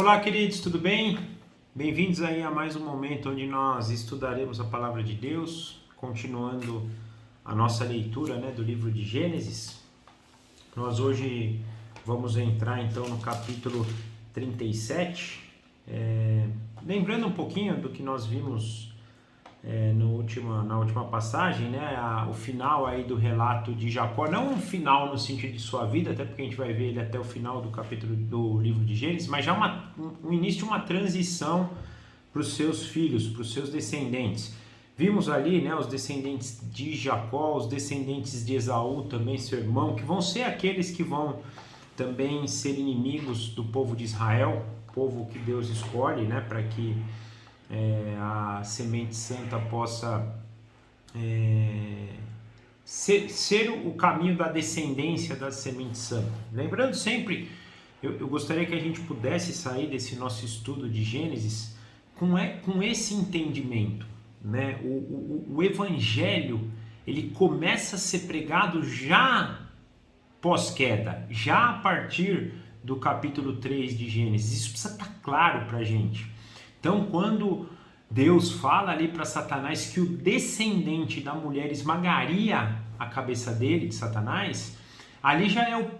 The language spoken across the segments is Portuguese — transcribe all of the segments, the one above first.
Olá, queridos, tudo bem? Bem-vindos aí a mais um momento onde nós estudaremos a Palavra de Deus, continuando a nossa leitura, do livro de Gênesis. Nós hoje vamos entrar então no capítulo 37, lembrando um pouquinho do que nós vimos na última passagem, o final aí do relato de Jacó, não um final no sentido de sua vida, até porque a gente vai ver ele até o final do capítulo do livro de Gênesis, mas já um início de uma transição para os seus filhos, para os seus descendentes. Vimos ali, os descendentes de Jacó, os descendentes de Esaú também, seu irmão, que vão ser aqueles que vão também ser inimigos do povo de Israel, povo que Deus escolhe, para que a semente santa possa ser o caminho da descendência da semente santa. Lembrando sempre, eu gostaria que a gente pudesse sair desse nosso estudo de Gênesis com esse entendimento. O evangelho, ele começa a ser pregado já pós-queda, já a partir do capítulo 3 de Gênesis. Isso precisa estar claro para a gente. Então, quando Deus fala ali para Satanás que o descendente da mulher esmagaria a cabeça dele, de Satanás, ali já é o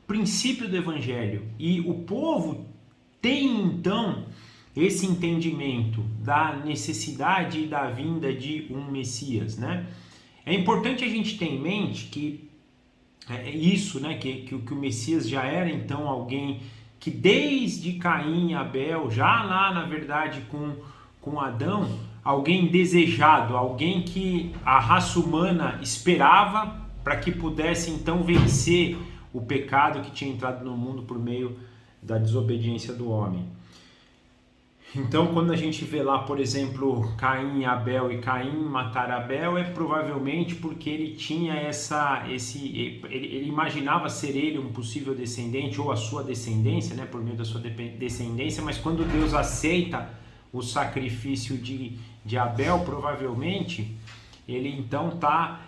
princípio do evangelho. E o povo tem então esse entendimento da necessidade e da vinda de um Messias, É importante a gente ter em mente que isso, que o Messias já era então alguém que desde Caim e Abel, já lá na verdade com Adão, alguém desejado, alguém que a raça humana esperava para que pudesse então vencer o pecado que tinha entrado no mundo por meio da desobediência do homem. Então, quando a gente vê lá, por exemplo, Caim e Abel, e Caim matar Abel, é provavelmente porque ele tinha ele imaginava ser ele um possível descendente, ou a sua descendência, por meio da sua descendência, mas quando Deus aceita o sacrifício de Abel, provavelmente, ele então está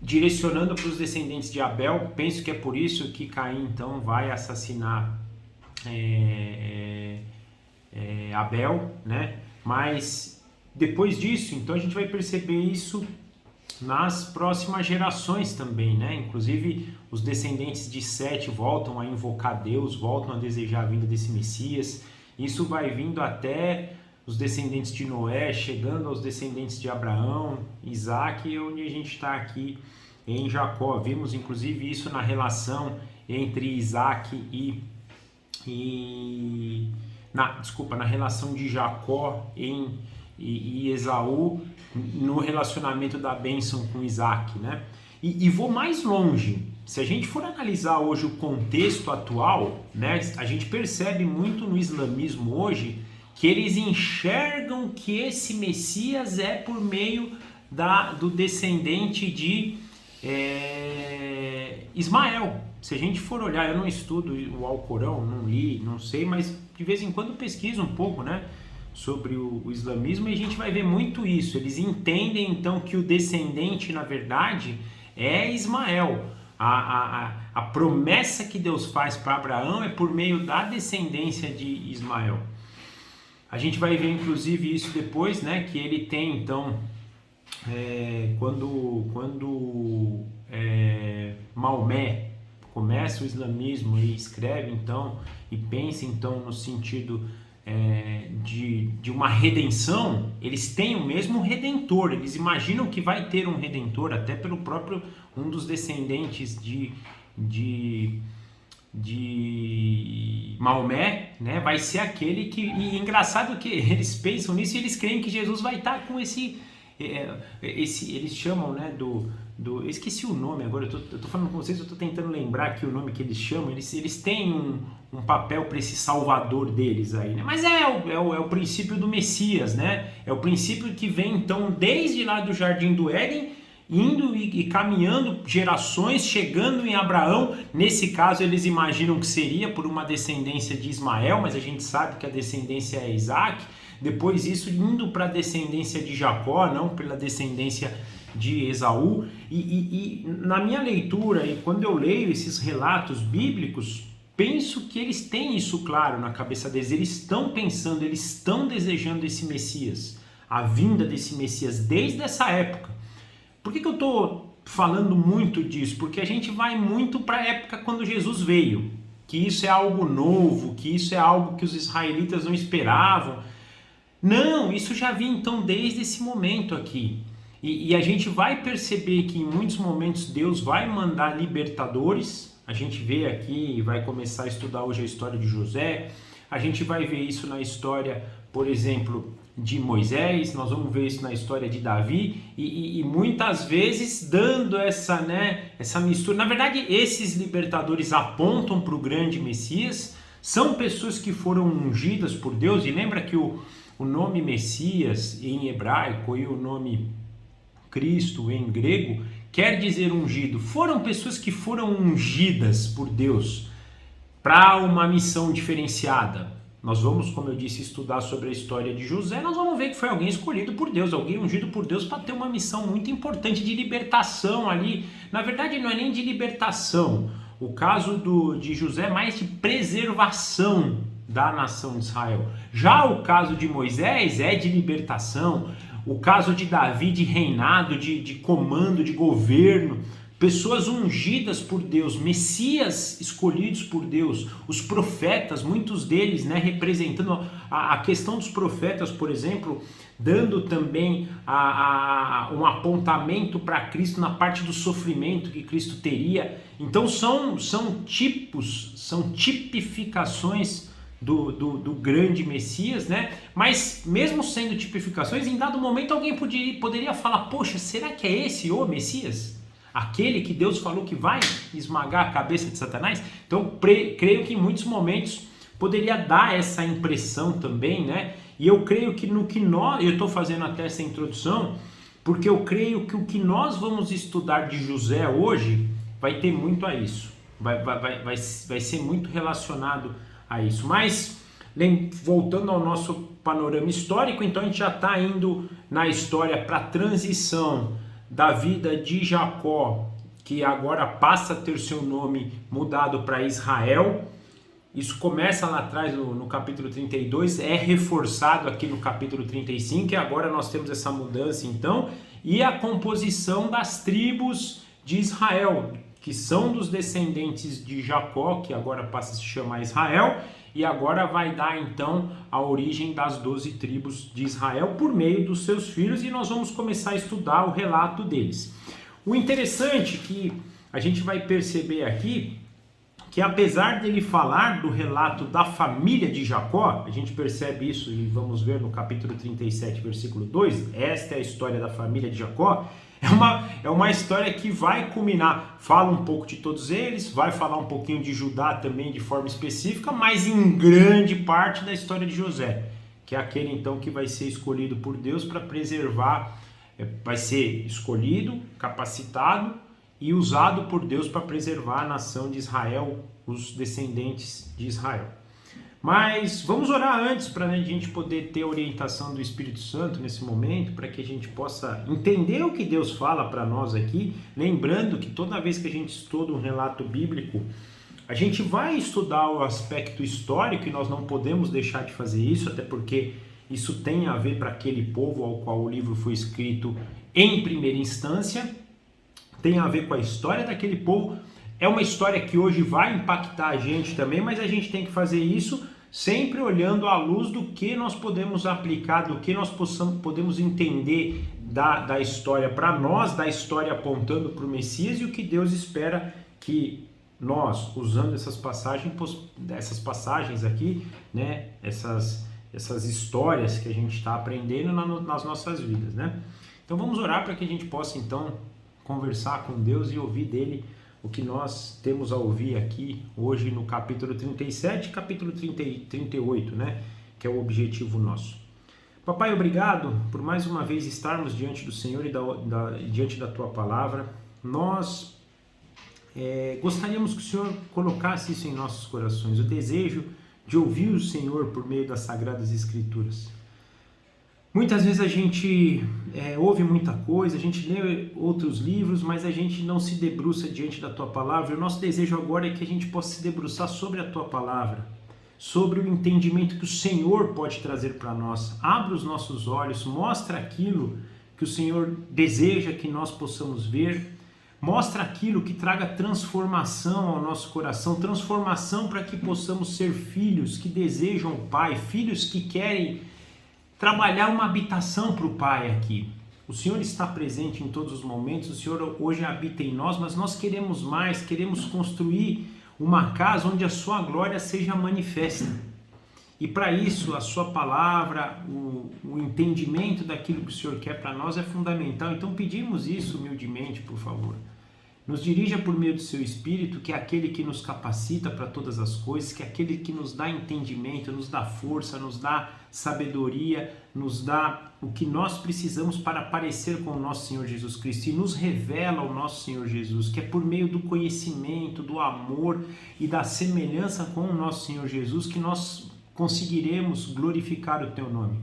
direcionando para os descendentes de Abel. Penso que é por isso que Caim então vai assassinar Abel, Mas depois disso, então a gente vai perceber isso nas próximas gerações também, Inclusive os descendentes de Sete voltam a invocar Deus, voltam a desejar a vinda desse Messias. Isso vai vindo até os descendentes de Noé, chegando aos descendentes de Abraão, Isaac, onde a gente está aqui em Jacó. Vimos inclusive isso na relação entre Isaac na relação de Jacó e Esaú, no relacionamento da bênção com Isaac, E vou mais longe. Se a gente for analisar hoje o contexto atual, a gente percebe muito no islamismo hoje que eles enxergam que esse Messias é por meio do descendente de Ismael. Se a gente for olhar, eu não estudo o Alcorão, não li, não sei, mas de vez em quando pesquiso um pouco, sobre o islamismo, e a gente vai ver muito isso. Eles entendem então que o descendente, na verdade, é Ismael. A promessa que Deus faz para Abraão é por meio da descendência de Ismael. A gente vai ver inclusive isso depois, que ele tem então, quando Maomé começa o islamismo e escreve então e pensa então no sentido de uma redenção, eles têm o mesmo redentor, eles imaginam que vai ter um redentor, até pelo próprio um dos descendentes de Maomé, vai ser aquele que, e engraçado que eles pensam nisso e eles creem que Jesus vai estar com eles chamam, eu esqueci o nome agora, eu tô falando com vocês, eu tô tentando lembrar aqui o nome que eles chamam, eles têm um papel para esse salvador deles aí, mas é o princípio do Messias, é o princípio que vem então desde lá do Jardim do Éden, indo e caminhando gerações, chegando em Abraão. Nesse caso eles imaginam que seria por uma descendência de Ismael, mas a gente sabe que a descendência é Isaac. Depois isso indo para a descendência de Jacó, não pela descendência de Esaú. E na minha leitura, e quando eu leio esses relatos bíblicos, penso que eles têm isso claro na cabeça deles, eles estão pensando, eles estão desejando esse Messias, a vinda desse Messias desde essa época. Por que eu estou falando muito disso? Porque a gente vai muito para a época quando Jesus veio, que isso é algo novo, que isso é algo que os israelitas não esperavam. Não, isso já vinha então desde esse momento aqui. E a gente vai perceber que em muitos momentos Deus vai mandar libertadores. A gente vê aqui, vai começar a estudar hoje a história de José, a gente vai ver isso na história, por exemplo, de Moisés, nós vamos ver isso na história de Davi, e muitas vezes dando essa mistura. Na verdade, esses libertadores apontam para o grande Messias, são pessoas que foram ungidas por Deus, e lembra que o nome Messias em hebraico e o nome Cristo em grego quer dizer ungido. Foram pessoas que foram ungidas por Deus para uma missão diferenciada. Nós vamos, como eu disse, estudar sobre a história de José. Nós vamos ver que foi alguém escolhido por Deus, alguém ungido por Deus para ter uma missão muito importante de libertação ali. Na verdade, não é nem de libertação. O caso de José é mais de preservação da nação de Israel. Já o caso de Moisés é de libertação. O caso de Davi, de reinado, de comando, de governo, pessoas ungidas por Deus, messias escolhidos por Deus, os profetas, muitos deles, representando a questão dos profetas, por exemplo, dando também um apontamento para Cristo na parte do sofrimento que Cristo teria. Então são tipos, são tipificações do grande Messias, Mas mesmo sendo tipificações, em dado momento alguém poderia falar, poxa, será que é esse o Messias? Aquele que Deus falou que vai esmagar a cabeça de Satanás? Então creio que em muitos momentos poderia dar essa impressão também, E eu creio que eu estou fazendo até essa introdução, porque eu creio que o que nós vamos estudar de José hoje vai ter muito a isso, vai ser muito relacionado a isso. Mas, voltando ao nosso panorama histórico, então a gente já está indo na história para a transição da vida de Jacó, que agora passa a ter seu nome mudado para Israel. Isso começa lá atrás no capítulo 32, é reforçado aqui no capítulo 35, e agora nós temos essa mudança então, e a composição das tribos de Israel, que são dos descendentes de Jacó, que agora passa a se chamar Israel, e agora vai dar então a origem das 12 tribos de Israel por meio dos seus filhos, e nós vamos começar a estudar o relato deles. O interessante que a gente vai perceber aqui, que apesar dele falar do relato da família de Jacó, a gente percebe isso e vamos ver no capítulo 37, versículo 2, esta é a história da família de Jacó, é uma história que vai culminar, fala um pouco de todos eles, vai falar um pouquinho de Judá também de forma específica, mas em grande parte da história de José, que é aquele então que vai ser escolhido por Deus para preservar, vai ser escolhido, capacitado e usado por Deus para preservar a nação de Israel, os descendentes de Israel. Mas vamos orar antes para a gente poder ter a orientação do Espírito Santo nesse momento, para que a gente possa entender o que Deus fala para nós aqui, lembrando que toda vez que a gente estuda um relato bíblico, a gente vai estudar o aspecto histórico e nós não podemos deixar de fazer isso, até porque isso tem a ver para aquele povo ao qual o livro foi escrito em primeira instância, tem a ver com a história daquele povo. É uma história que hoje vai impactar a gente também, mas a gente tem que fazer isso sempre olhando à luz do que nós podemos aplicar, do que nós podemos entender da história para nós, da história apontando para o Messias e o que Deus espera que nós, usando essas passagens aqui, essas histórias que a gente está aprendendo nas nossas vidas, Então vamos orar para que a gente possa então conversar com Deus e ouvir dele o que nós temos a ouvir aqui hoje no capítulo 37 e capítulo 38, que é o objetivo nosso. Papai, obrigado por mais uma vez estarmos diante do Senhor e diante da Tua Palavra. Nós gostaríamos que o Senhor colocasse isso em nossos corações, o desejo de ouvir o Senhor por meio das Sagradas Escrituras. Muitas vezes a gente ouve muita coisa, a gente lê outros livros, mas a gente não se debruça diante da Tua Palavra. O nosso desejo agora é que a gente possa se debruçar sobre a Tua Palavra, sobre o entendimento que o Senhor pode trazer para nós. Abra os nossos olhos, mostra aquilo que o Senhor deseja que nós possamos ver, mostra aquilo que traga transformação ao nosso coração, transformação para que possamos ser filhos que desejam o Pai, filhos que querem trabalhar uma habitação para o Pai aqui. O Senhor está presente em todos os momentos, o Senhor hoje habita em nós, mas nós queremos mais, queremos construir uma casa onde a sua glória seja manifesta. E para isso, a sua palavra, o entendimento daquilo que o Senhor quer para nós é fundamental. Então pedimos isso humildemente, por favor. Nos dirija por meio do seu Espírito, que é aquele que nos capacita para todas as coisas, que é aquele que nos dá entendimento, nos dá força, nos dá sabedoria, nos dá o que nós precisamos para parecer com o nosso Senhor Jesus Cristo e nos revela o nosso Senhor Jesus, que é por meio do conhecimento, do amor e da semelhança com o nosso Senhor Jesus que nós conseguiremos glorificar o teu nome.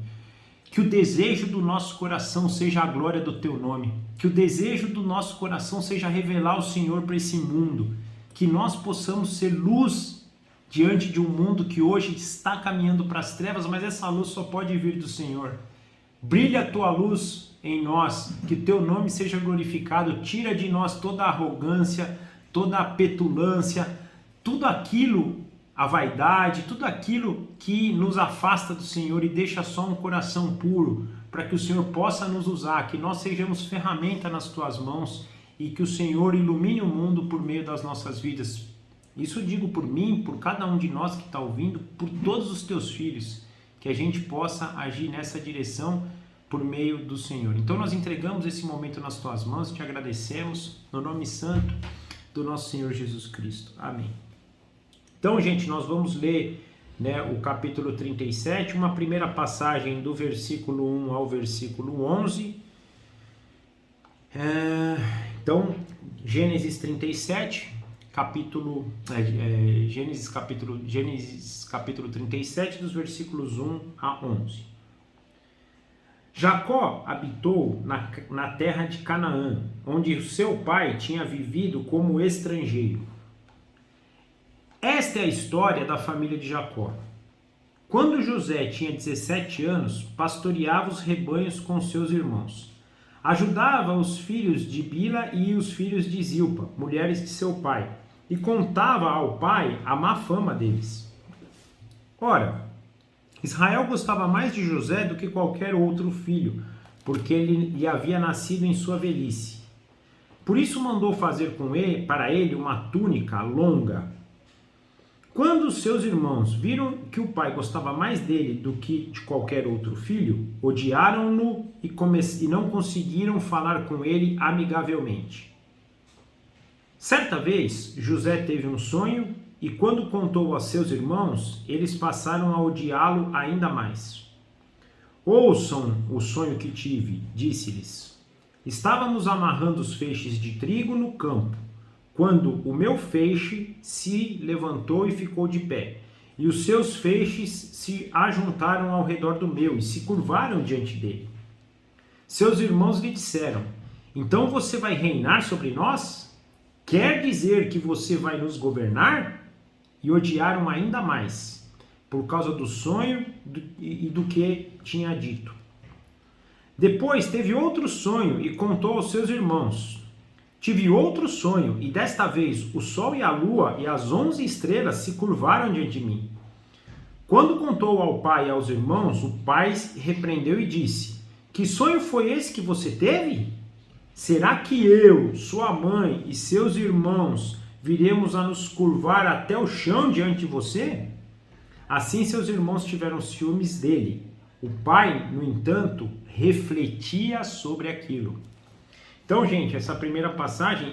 Que o desejo do nosso coração seja a glória do teu nome. Que o desejo do nosso coração seja revelar o Senhor para esse mundo. Que nós possamos ser luz diante de um mundo que hoje está caminhando para as trevas, mas essa luz só pode vir do Senhor. Brilha a tua luz em nós, que o teu nome seja glorificado. Tira de nós toda a arrogância, toda a petulância, tudo aquilo, a vaidade, tudo aquilo que nos afasta do Senhor e deixa só um coração puro, para que o Senhor possa nos usar, que nós sejamos ferramenta nas tuas mãos e que o Senhor ilumine o mundo por meio das nossas vidas. Isso digo por mim, por cada um de nós que está ouvindo, por todos os teus filhos, que a gente possa agir nessa direção por meio do Senhor. Então nós entregamos esse momento nas tuas mãos e te agradecemos no nome santo do nosso Senhor Jesus Cristo. Amém. Então, gente, nós vamos ler, o capítulo 37, uma primeira passagem do versículo 1 ao versículo 11. Então, Gênesis 37, Gênesis capítulo 37, dos versículos 1 a 11. Jacó habitou na terra de Canaã, onde o seu pai tinha vivido como estrangeiro. Esta é a história da família de Jacó. Quando José tinha 17 anos, pastoreava os rebanhos com seus irmãos. Ajudava os filhos de Bila e os filhos de Zilpa, mulheres de seu pai, e contava ao pai a má fama deles. Ora, Israel gostava mais de José do que qualquer outro filho, porque ele lhe havia nascido em sua velhice. Por isso mandou fazer para ele uma túnica longa. Quando seus irmãos viram que o pai gostava mais dele do que de qualquer outro filho, odiaram-no e não conseguiram falar com ele amigavelmente. Certa vez, José teve um sonho e quando contou a seus irmãos, eles passaram a odiá-lo ainda mais. Ouçam o sonho que tive, disse-lhes. Estávamos amarrando os feixes de trigo no campo, quando o meu feixe se levantou e ficou de pé, e os seus feixes se ajuntaram ao redor do meu e se curvaram diante dele. Seus irmãos lhe disseram, então você vai reinar sobre nós? Quer dizer que você vai nos governar? E odiaram ainda mais, por causa do sonho e do que tinha dito. Depois teve outro sonho e contou aos seus irmãos. Tive outro sonho, e desta vez o sol e a lua e as 11 estrelas se curvaram diante de mim. Quando contou ao pai e aos irmãos, o pai repreendeu e disse, que sonho foi esse que você teve? Será que eu, sua mãe e seus irmãos viremos a nos curvar até o chão diante de você? Assim seus irmãos tiveram ciúmes dele. O pai, no entanto, refletia sobre aquilo. Então, gente, essa primeira passagem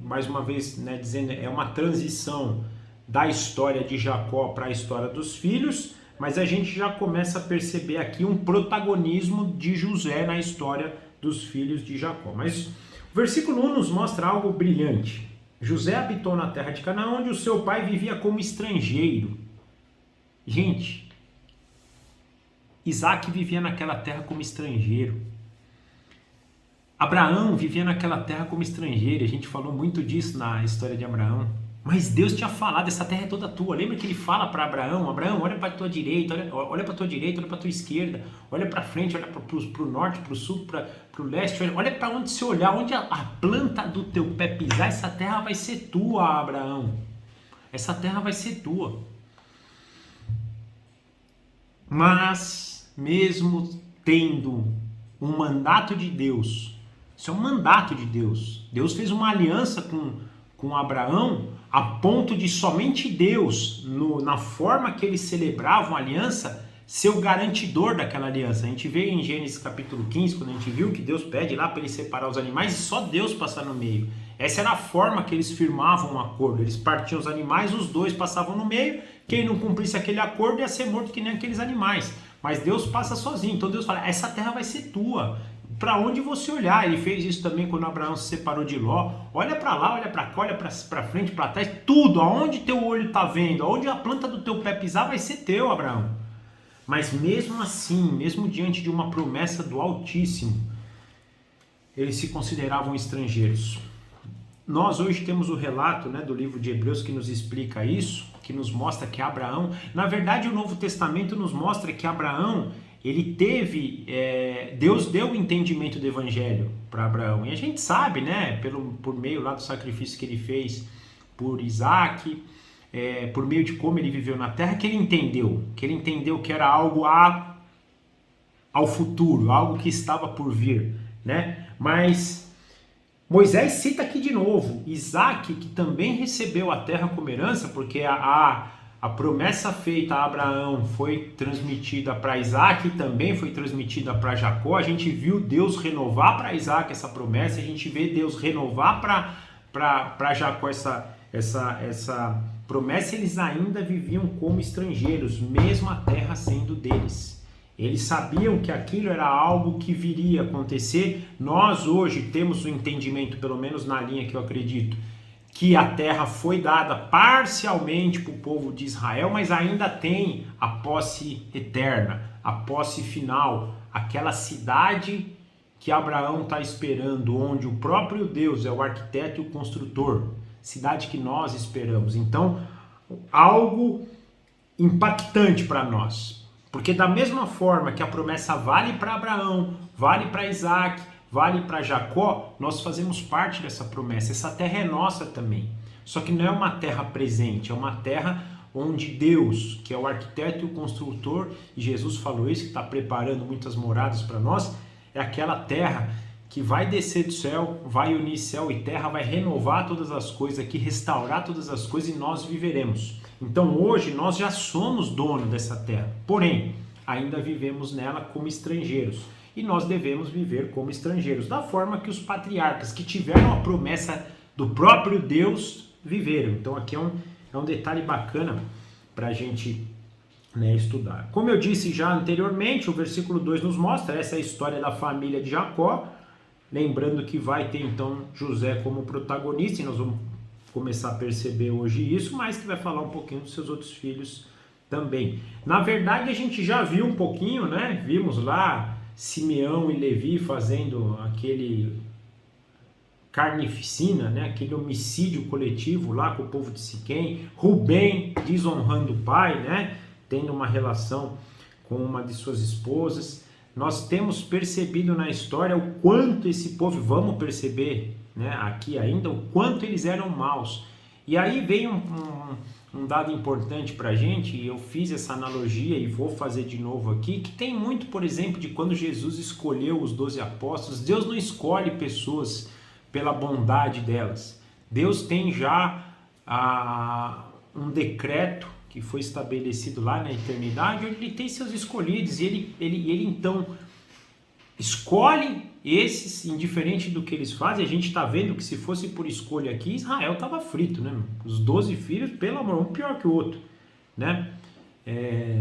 mais uma vez, dizendo, é uma transição da história de Jacó para a história dos filhos, mas a gente já começa a perceber aqui um protagonismo de José na história dos filhos de Jacó. Mas o versículo 1 nos mostra algo brilhante. José habitou na terra de Canaã, onde o seu pai vivia como estrangeiro. Gente, Isaac vivia naquela terra como estrangeiro. Abraão vivia naquela terra como estrangeiro. A gente falou muito disso na história de Abraão. Mas Deus tinha falado, essa terra é toda tua. Lembra que ele fala para Abraão, Abraão, olha para a tua direita, olha para a tua direita, olha para a tua esquerda, olha para frente, olha para o norte, para o sul, para o leste, olha para onde você olhar, onde a planta do teu pé pisar, essa terra vai ser tua, Abraão. Essa terra vai ser tua. Mas, mesmo tendo um mandato de Deus, isso é um mandato de Deus. Deus fez uma aliança com Abraão a ponto de somente Deus, na forma que eles celebravam a aliança, ser o garantidor daquela aliança. A gente vê em Gênesis capítulo 15, quando a gente viu que Deus pede lá para ele separar os animais e só Deus passar no meio. Essa era a forma que eles firmavam um acordo. Eles partiam os animais, os dois passavam no meio. Quem não cumprisse aquele acordo ia ser morto que nem aqueles animais. Mas Deus passa sozinho. Então Deus fala, essa terra vai ser tua. Para onde você olhar, ele fez isso também quando Abraão se separou de Ló. Olha para lá, olha para cá, olha para frente, para trás, tudo, aonde teu olho está vendo, aonde a planta do teu pé pisar vai ser teu, Abraão. Mas mesmo assim, mesmo diante de uma promessa do Altíssimo, eles se consideravam estrangeiros. Nós hoje temos o relato, né, do livro de Hebreus que nos explica isso, que nos mostra que Abraão, na verdade o Novo Testamento nos mostra que Abraão, ele teve, Deus deu o entendimento do evangelho para Abraão, e a gente sabe, né, por meio lá do sacrifício que ele fez por Isaac, por meio de como ele viveu na terra, que ele entendeu que era algo ao futuro, algo que estava por vir, né, mas Moisés cita aqui de novo, Isaac, que também recebeu a terra como herança, porque a promessa feita a Abraão foi transmitida para Isaac e também foi transmitida para Jacó. A gente viu Deus renovar para Isaac essa promessa, a gente vê Deus renovar para Jacó essa promessa. Eles ainda viviam como estrangeiros, mesmo a terra sendo deles. Eles sabiam que aquilo era algo que viria a acontecer. Nós hoje temos o entendimento, pelo menos na linha que eu acredito, que a terra foi dada parcialmente para o povo de Israel, mas ainda tem a posse eterna, a posse final, aquela cidade que Abraão está esperando, onde o próprio Deus é o arquiteto e o construtor, cidade que nós esperamos. Então, algo impactante para nós, porque da mesma forma que a promessa vale para Abraão, vale para Isaac, vale para Jacó, nós fazemos parte dessa promessa. Essa terra é nossa também. Só que não é uma terra presente, é uma terra onde Deus, que é o arquiteto e o construtor, e Jesus falou isso, que está preparando muitas moradas para nós, é aquela terra que vai descer do céu, vai unir céu e terra, vai renovar todas as coisas aqui, restaurar todas as coisas e nós viveremos. Então hoje nós já somos dono dessa terra, porém ainda vivemos nela como estrangeiros. E nós devemos viver como estrangeiros, da forma que os patriarcas que tiveram a promessa do próprio Deus viveram. Então aqui é um detalhe bacana para a gente, né, estudar. Como eu disse já anteriormente, o versículo 2 nos mostra essa história da família de Jacó, lembrando que vai ter então José como protagonista, e nós vamos começar a perceber hoje isso, mas que vai falar um pouquinho dos seus outros filhos também. Na verdade a gente já viu um pouquinho, né? Vimos lá Simeão e Levi fazendo aquele carnificina, né? Aquele homicídio coletivo lá com o povo de Siquém, Rubem desonrando o pai, né? Tendo uma relação com uma de suas esposas. Nós temos percebido na história o quanto esse povo, vamos perceber, né, aqui ainda, o quanto eles eram maus. E aí vem um dado importante para a gente, e eu fiz essa analogia e vou fazer de novo aqui, que tem muito, por exemplo, de quando Jesus escolheu os 12 apóstolos. Deus não escolhe pessoas pela bondade delas. Deus tem já um decreto que foi estabelecido lá na eternidade, onde ele tem seus escolhidos, e ele então escolhe esses, indiferente do que eles fazem. A gente está vendo que se fosse por escolha aqui, Israel estava frito, né? Os 12 filhos, pelo amor, um pior que o outro, né?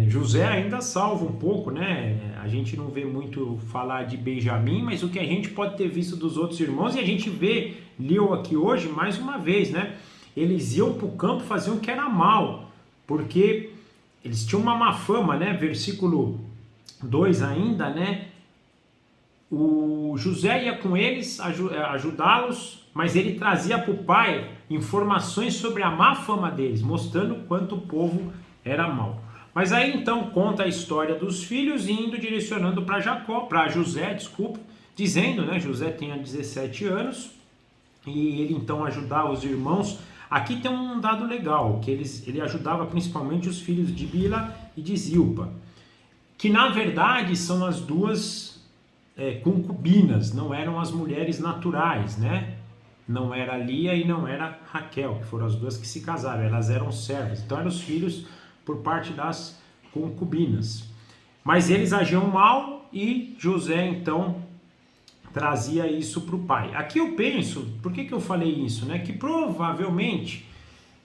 José ainda salva um pouco, né? A gente não vê muito falar de Benjamim, mas o que a gente pode ter visto dos outros irmãos, e a gente leu aqui hoje mais uma vez, né? Eles iam para o campo, faziam o que era mal, porque eles tinham uma má fama, né? Versículo 2 ainda, né? O José ia com eles ajudá-los, mas ele trazia para o pai informações sobre a má fama deles, mostrando quanto o povo era mau. Mas aí então conta a história dos filhos indo direcionando para José, desculpa, dizendo, né? José tinha 17 anos e ele então ajudava os irmãos. Aqui tem um dado legal, que ele ajudava principalmente os filhos de Bila e de Zilpa, que na verdade são as duas concubinas, não eram as mulheres naturais, né? Não era Lia e não era Raquel, que foram as duas que se casaram, elas eram servas, então eram os filhos por parte das concubinas. Mas eles agiam mal e José então trazia isso para o pai. Aqui eu penso, por que eu falei isso, né? Que provavelmente,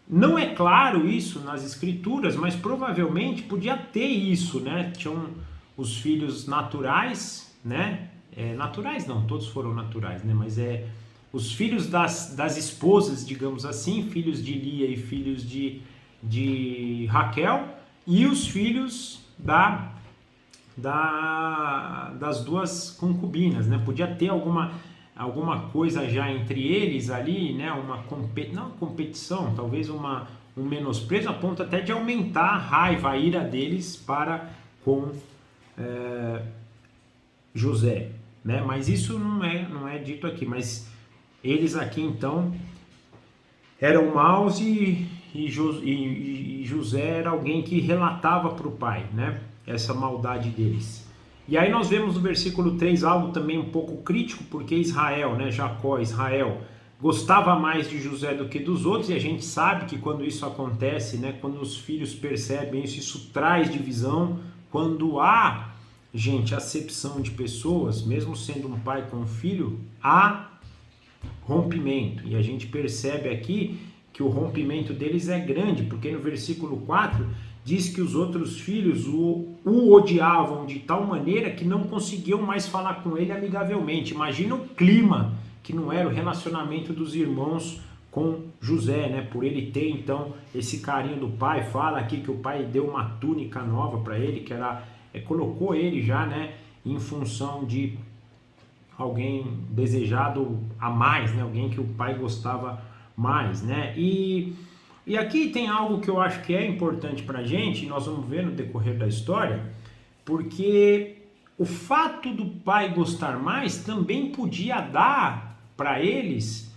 não é claro isso nas escrituras, mas provavelmente podia ter isso, né? Tinham os filhos naturais, né? Naturais não, todos foram naturais, né? Mas os filhos das esposas, digamos assim, filhos de Lia e filhos de Raquel, e os filhos das duas concubinas, né? Podia ter alguma coisa já entre eles ali, né? Não competição, talvez um menosprezo a ponto até de aumentar a raiva, a ira deles para com José, né? Mas isso não é dito aqui, mas eles aqui então eram maus e José era alguém que relatava para o pai, né? Essa maldade deles. E aí nós vemos no versículo 3 algo também um pouco crítico, porque Israel, né? Israel gostava mais de José do que dos outros, e a gente sabe que quando isso acontece, né? Quando os filhos percebem isso, isso traz divisão. Quando há, gente, acepção de pessoas, mesmo sendo um pai com um filho, há rompimento. E a gente percebe aqui que o rompimento deles é grande, porque no versículo 4 diz que os outros filhos o odiavam de tal maneira que não conseguiam mais falar com ele amigavelmente. Imagina o clima que não era o relacionamento dos irmãos com José, né? Por ele ter então esse carinho do pai. Fala aqui que o pai deu uma túnica nova para ele, que era colocou ele já, né, em função de alguém desejado a mais, né? Alguém que o pai gostava mais, né? E aqui tem algo que eu acho que é importante para a gente, e nós vamos ver no decorrer da história, porque o fato do pai gostar mais também podia dar para eles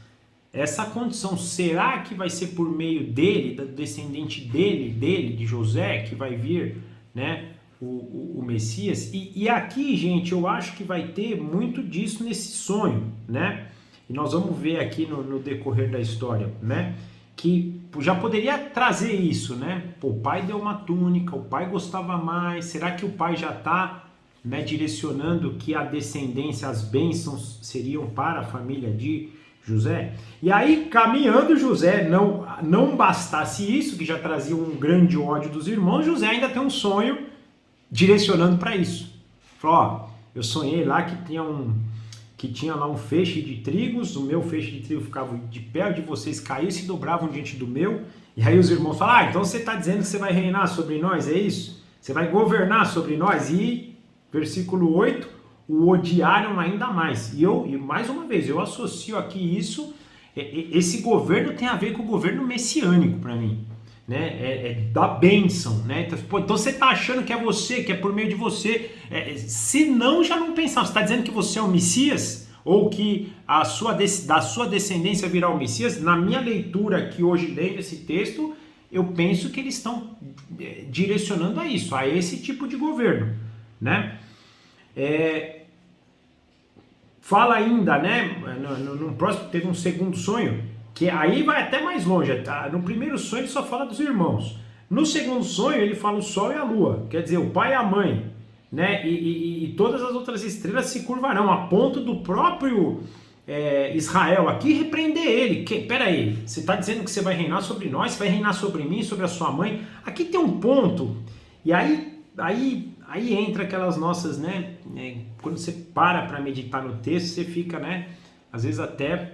essa condição. Será que vai ser por meio dele, do descendente dele, de José, que vai vir, né, o Messias? E aqui, gente, eu acho que vai ter muito disso nesse sonho, né? E nós vamos ver aqui no decorrer da história, né? Que já poderia trazer isso, né? Pô, o pai deu uma túnica, o pai gostava mais. Será que o pai já está, né, direcionando que a descendência, as bênçãos seriam para a família de José? E aí, caminhando José, não bastasse isso, que já trazia um grande ódio dos irmãos, José ainda tem um sonho direcionando para isso. Falou, ó, eu sonhei lá que tinha lá um feixe de trigos, o meu feixe de trigo ficava de pé, o de vocês caiu e se dobravam diante do meu. E aí os irmãos falam, então você está dizendo que você vai reinar sobre nós, é isso? Você vai governar sobre nós? E, versículo 8, o odiaram ainda mais. E mais uma vez, eu associo aqui isso, esse governo tem a ver com o governo messiânico para mim, né? Da bênção, né? Então você está achando que é você, que é por meio de você, se não, já não pensava. Você está dizendo que você é o Messias? Ou que da sua descendência virá o Messias? Na minha leitura aqui hoje, lendo esse texto, eu penso que eles estão direcionando a isso, a esse tipo de governo, né? Fala ainda, né? No próximo teve um segundo sonho, que aí vai até mais longe. Tá? No primeiro sonho ele só fala dos irmãos. No segundo sonho ele fala o sol e a lua, quer dizer, o pai e a mãe, né? E todas as outras estrelas se curvarão, a ponto do próprio Israel aqui repreender ele. Peraí, você está dizendo que você vai reinar sobre nós, você vai reinar sobre mim, sobre a sua mãe? Aqui tem um ponto, e aí entra aquelas nossas, né? Quando você para meditar no texto, você fica, né? Às vezes até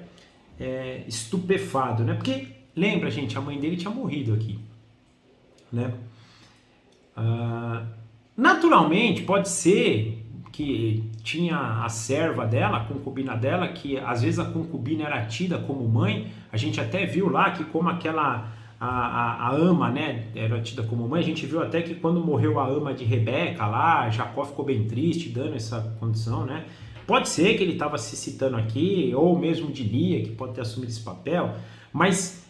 estupefado, né? Porque lembra, gente, a mãe dele tinha morrido aqui, né? Naturalmente, pode ser que tinha a serva dela, a concubina dela, que às vezes a concubina era tida como mãe. A gente até viu lá que como aquela a ama, né, era tida como mãe. A gente viu até que quando morreu a ama de Rebeca lá, Jacó ficou bem triste, dando essa condição, né? Pode ser que ele estava se citando aqui, ou mesmo de Lia, que pode ter assumido esse papel, mas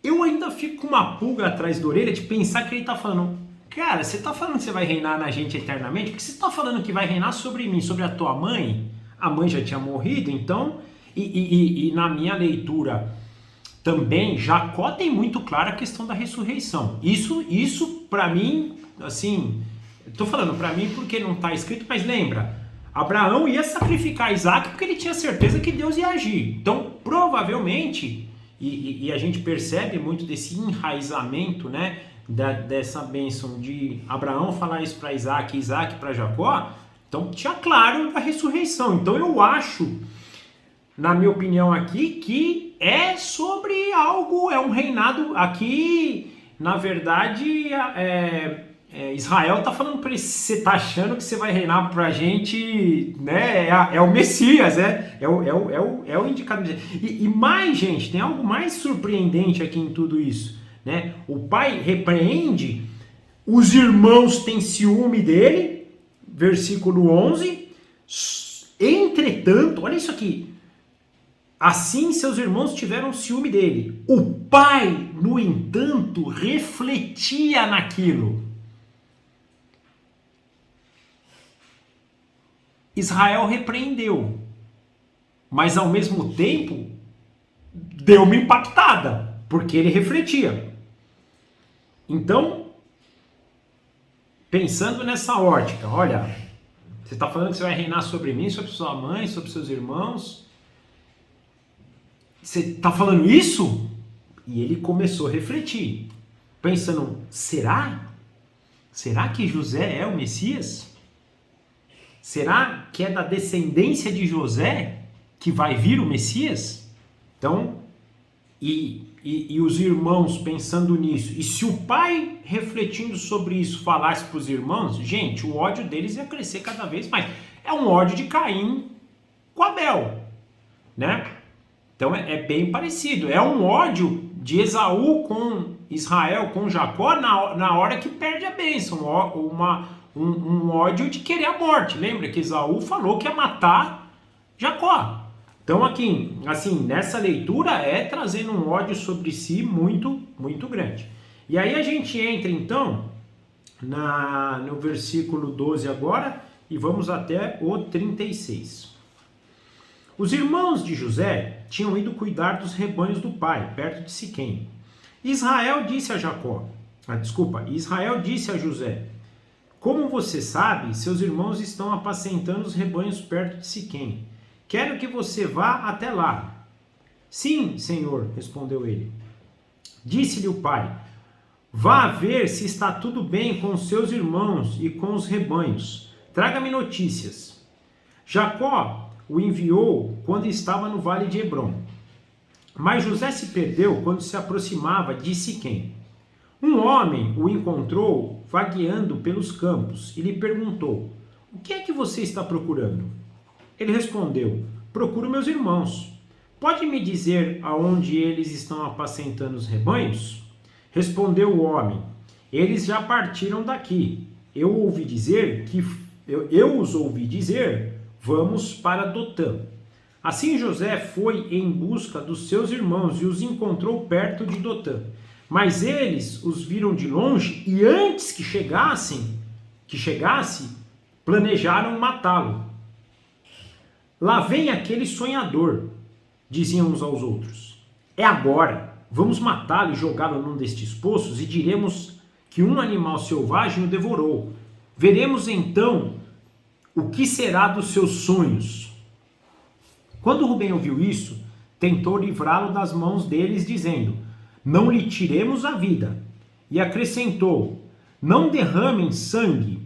eu ainda fico com uma pulga atrás da orelha de pensar que ele está falando, cara, você está falando que você vai reinar na gente eternamente? Porque você está falando que vai reinar sobre mim, sobre a tua mãe? A mãe já tinha morrido, então, e na minha leitura também, Jacó tem muito clara a questão da ressurreição. Isso para mim, assim, estou falando para mim porque não está escrito, mas lembra, Abraão ia sacrificar Isaac porque ele tinha certeza que Deus ia agir. Então, provavelmente, e a gente percebe muito desse enraizamento, né, dessa bênção de Abraão falar isso para Isaac, Isaac para Jacó, então tinha claro a ressurreição. Então eu acho, na minha opinião aqui, que é sobre algo, é um reinado aqui, na verdade, Israel tá falando para ele, você tá achando que você vai reinar pra gente, né? É o Messias, é o indicado. E mais, gente, tem algo mais surpreendente aqui em tudo isso, né? O pai repreende, os irmãos têm ciúme dele, versículo 11. Entretanto, olha isso aqui. Assim seus irmãos tiveram ciúme dele. O pai, no entanto, refletia naquilo. Israel repreendeu, mas ao mesmo tempo deu uma impactada, porque ele refletia. Então, pensando nessa ótica, olha, você está falando que você vai reinar sobre mim, sobre sua mãe, sobre seus irmãos. Você está falando isso? E ele começou a refletir, pensando, será? Será que José é o Messias? Será que é da descendência de José que vai vir o Messias? Então, e os irmãos pensando nisso, e se o pai refletindo sobre isso falasse para os irmãos, gente, o ódio deles ia crescer cada vez mais. É um ódio de Caim com Abel, né? Então é bem parecido. É um ódio de Esaú com Israel, com Jacó, na hora que perde a bênção. Um ódio de querer a morte. Lembra que Esaú falou que ia matar Jacó. Então aqui, assim, nessa leitura é trazendo um ódio sobre si muito, muito grande. E aí a gente entra então no versículo 12 agora e vamos até o 36. Os irmãos de José tinham ido cuidar dos rebanhos do pai, perto de Siquém. Israel disse a José, como você sabe, seus irmãos estão apacentando os rebanhos perto de Siquém. Quero que você vá até lá. Sim, senhor, respondeu ele. Disse-lhe o pai, vá ver se está tudo bem com os seus irmãos e com os rebanhos. Traga-me notícias. Jacó o enviou quando estava no vale de Hebrom. Mas José se perdeu quando se aproximava de Siquém. Um homem o encontrou vagueando pelos campos e lhe perguntou, o que é que você está procurando? Ele respondeu, procuro meus irmãos. Pode me dizer aonde eles estão apacentando os rebanhos? Respondeu o homem, eles já partiram daqui. Eu os ouvi dizer, vamos para Dotã. Assim José foi em busca dos seus irmãos e os encontrou perto de Dotã. Mas eles os viram de longe e antes que chegasse, planejaram matá-lo. Lá vem aquele sonhador, diziam uns aos outros. É agora, vamos matá-lo e jogá-lo num destes poços e diremos que um animal selvagem o devorou. Veremos então o que será dos seus sonhos. Quando Rubem ouviu isso, tentou livrá-lo das mãos deles, dizendo, não lhe tiremos a vida. E acrescentou, não derramem sangue,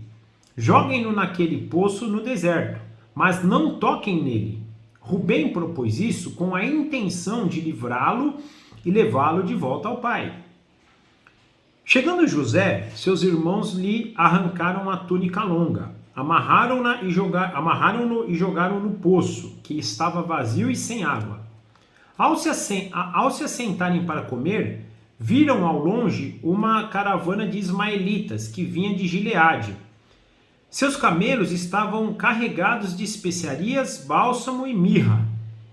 joguem-no naquele poço no deserto, mas não toquem nele. Rubem propôs isso com a intenção de livrá-lo e levá-lo de volta ao pai. Chegando José, seus irmãos lhe arrancaram a túnica longa, amarraram-no e jogaram no poço, que estava vazio e sem água. Ao se assentarem para comer, viram ao longe uma caravana de ismaelitas que vinha de Gileade. Seus camelos estavam carregados de especiarias, bálsamo e mirra,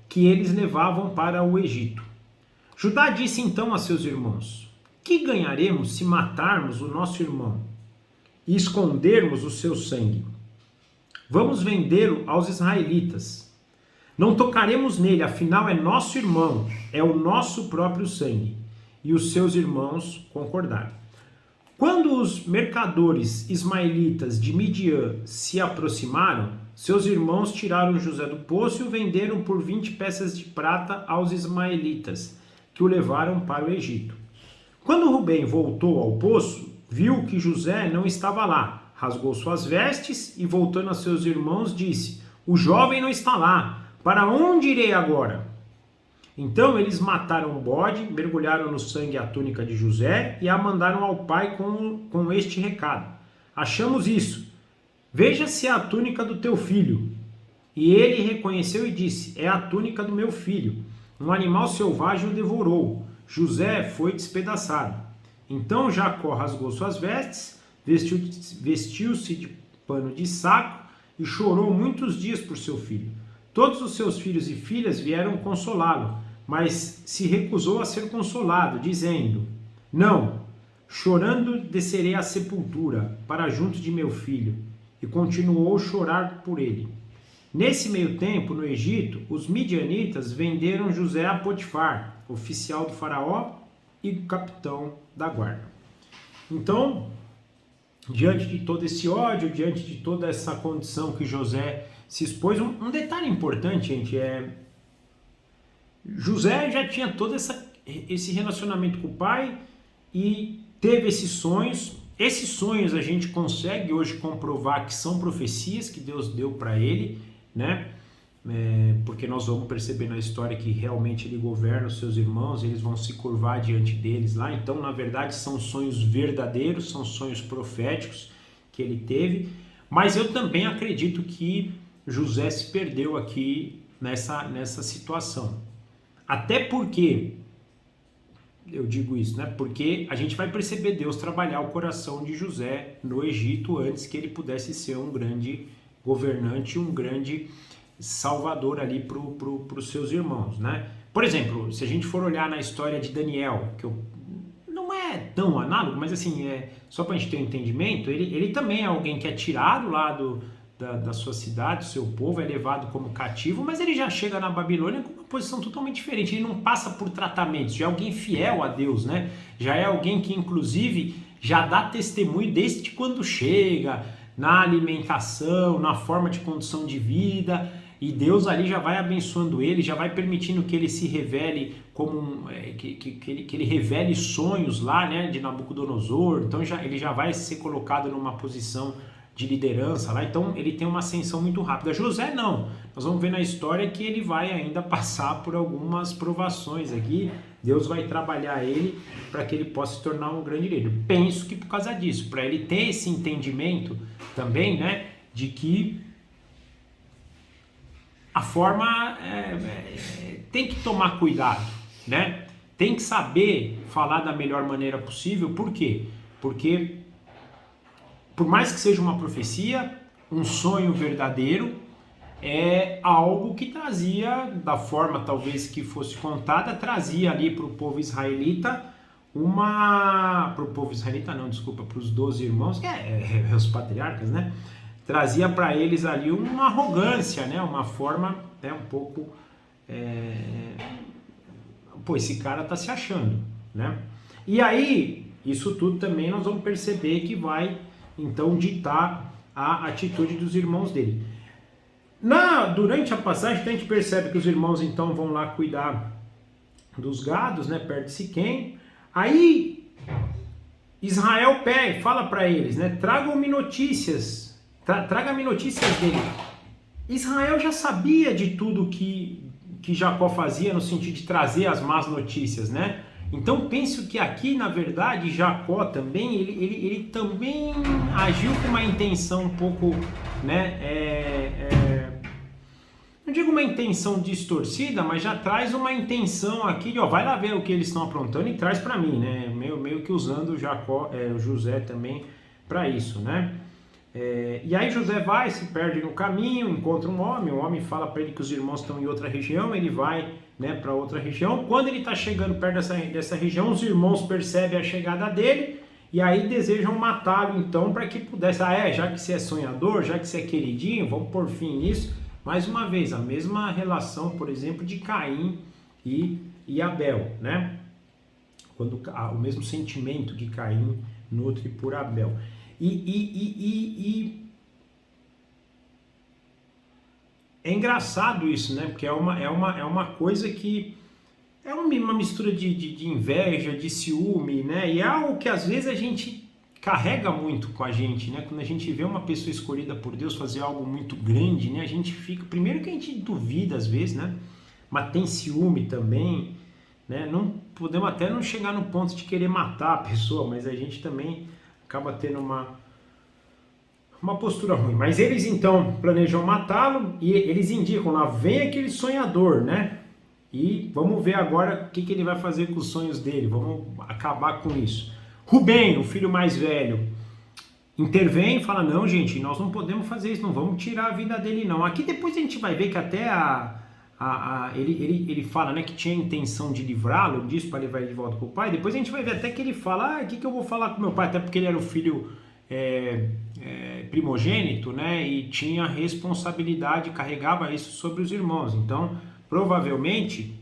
que eles levavam para o Egito. Judá disse então a seus irmãos: que ganharemos se matarmos o nosso irmão e escondermos o seu sangue? Vamos vendê-lo aos israelitas. Não tocaremos nele, afinal é nosso irmão, é o nosso próprio sangue. E os seus irmãos concordaram. Quando os mercadores ismaelitas de Midian se aproximaram, seus irmãos tiraram José do poço e o venderam por 20 peças de prata aos ismaelitas, que o levaram para o Egito. Quando Rubem voltou ao poço, viu que José não estava lá, rasgou suas vestes e, voltando a seus irmãos, disse: o jovem não está lá, para onde irei agora? Então eles mataram o bode, mergulharam no sangue a túnica de José e a mandaram ao pai com este recado: achamos isso, veja se é a túnica do teu filho. E ele reconheceu e disse: é a túnica do meu filho. Um animal selvagem o devorou. José foi despedaçado. Então Jacó rasgou suas vestes, vestiu-se de pano de saco e chorou muitos dias por seu filho. Todos os seus filhos e filhas vieram consolá-lo, mas se recusou a ser consolado, dizendo: não, chorando descerei à sepultura, para junto de meu filho. E continuou a chorar por ele. Nesse meio tempo, no Egito, os midianitas venderam José a Potifar, oficial do faraó e capitão da guarda. Então, diante de todo esse ódio, diante de toda essa condição que José se expôs, um detalhe importante, gente, José já tinha todo esse relacionamento com o pai e teve esses sonhos. Esses sonhos a gente consegue hoje comprovar que são profecias que Deus deu para ele, né? Porque nós vamos perceber na história que realmente ele governa os seus irmãos, eles vão se curvar diante deles lá. Então, na verdade, são sonhos verdadeiros, são sonhos proféticos que ele teve. Mas eu também acredito que José se perdeu aqui nessa situação. Até porque, eu digo isso, né? Porque a gente vai perceber Deus trabalhar o coração de José no Egito antes que ele pudesse ser um grande governante, um grande salvador ali para os seus irmãos, né? Por exemplo, se a gente for olhar na história de Daniel, que não é tão análogo, mas assim, só para a gente ter um entendimento, ele também é alguém que é tirado lá da sua cidade, do seu povo, é levado como cativo, mas ele já chega na Babilônia com uma posição totalmente diferente, ele não passa por tratamentos, já é alguém fiel a Deus, né? Já é alguém que inclusive já dá testemunho desde quando chega, na alimentação, na forma de condição de vida, e Deus ali já vai abençoando ele, já vai permitindo que ele se revele como que ele revele sonhos lá, né, de Nabucodonosor. Então ele já vai ser colocado numa posição de liderança lá, então ele tem uma ascensão muito rápida. José não, nós vamos ver na história que ele vai ainda passar por algumas provações aqui, Deus vai trabalhar ele para que ele possa se tornar um grande líder. Penso que por causa disso, para ele ter esse entendimento também, né, de que a forma tem que tomar cuidado, né? Tem que saber falar da melhor maneira possível. Por quê? Porque por mais que seja uma profecia, um sonho verdadeiro é algo que trazia, da forma talvez que fosse contada, trazia ali para o povo israelita para os 12 irmãos, os patriarcas, né? Trazia para eles ali uma arrogância, né? Uma forma um pouco... esse cara tá se achando, né? E aí, isso tudo também nós vamos perceber que vai, então, ditar a atitude dos irmãos dele. Durante a passagem, a gente percebe que os irmãos, então, vão lá cuidar dos gados, né? Perto de Siquém. Aí, Israel fala para eles, né? Tragam-me notícias. Traga-me notícias dele. Israel já sabia de tudo que Jacó fazia no sentido de trazer as más notícias, né? Então penso que aqui, na verdade, Jacó também, ele também agiu com uma intenção um pouco, né, não digo uma intenção distorcida, mas já traz uma intenção aqui de, ó, vai lá ver o que eles estão aprontando e traz para mim, né, meio que usando o José também para isso, né. E aí José vai, se perde no caminho, encontra um homem, o homem fala para ele que os irmãos estão em outra região, ele vai, né, para outra região. Quando ele está chegando perto dessa região, os irmãos percebem a chegada dele e aí desejam matá-lo então para que pudesse, já que você é sonhador, já que você é queridinho, vamos pôr fim nisso. Mais uma vez, a mesma relação, por exemplo, de Caim e Abel, né? Quando o mesmo sentimento que Caim nutre por Abel. É engraçado isso, né? Porque é uma coisa que é uma mistura de inveja, de ciúme, né? E é algo que às vezes a gente carrega muito com a gente, né? Quando a gente vê uma pessoa escolhida por Deus fazer algo muito grande, né? A gente fica... Primeiro que a gente duvida às vezes, né? Mas tem ciúme também, né? Não podemos até não chegar no ponto de querer matar a pessoa, mas a gente também acaba tendo uma postura ruim. Mas eles então planejam matá-lo e eles indicam lá, vem aquele sonhador, né? E vamos ver agora o que ele vai fazer com os sonhos dele, vamos acabar com isso. Rubem, o filho mais velho, intervém e fala, não gente, nós não podemos fazer isso, não vamos tirar a vida dele não. Aqui depois a gente vai ver que até ele fala, né, que tinha a intenção de livrá-lo disso para levar ele de volta para o pai. Depois a gente vai ver até que ele fala, o que eu vou falar com meu pai, até porque ele era o filho primogênito, né, e tinha responsabilidade, carregava isso sobre os irmãos. Então provavelmente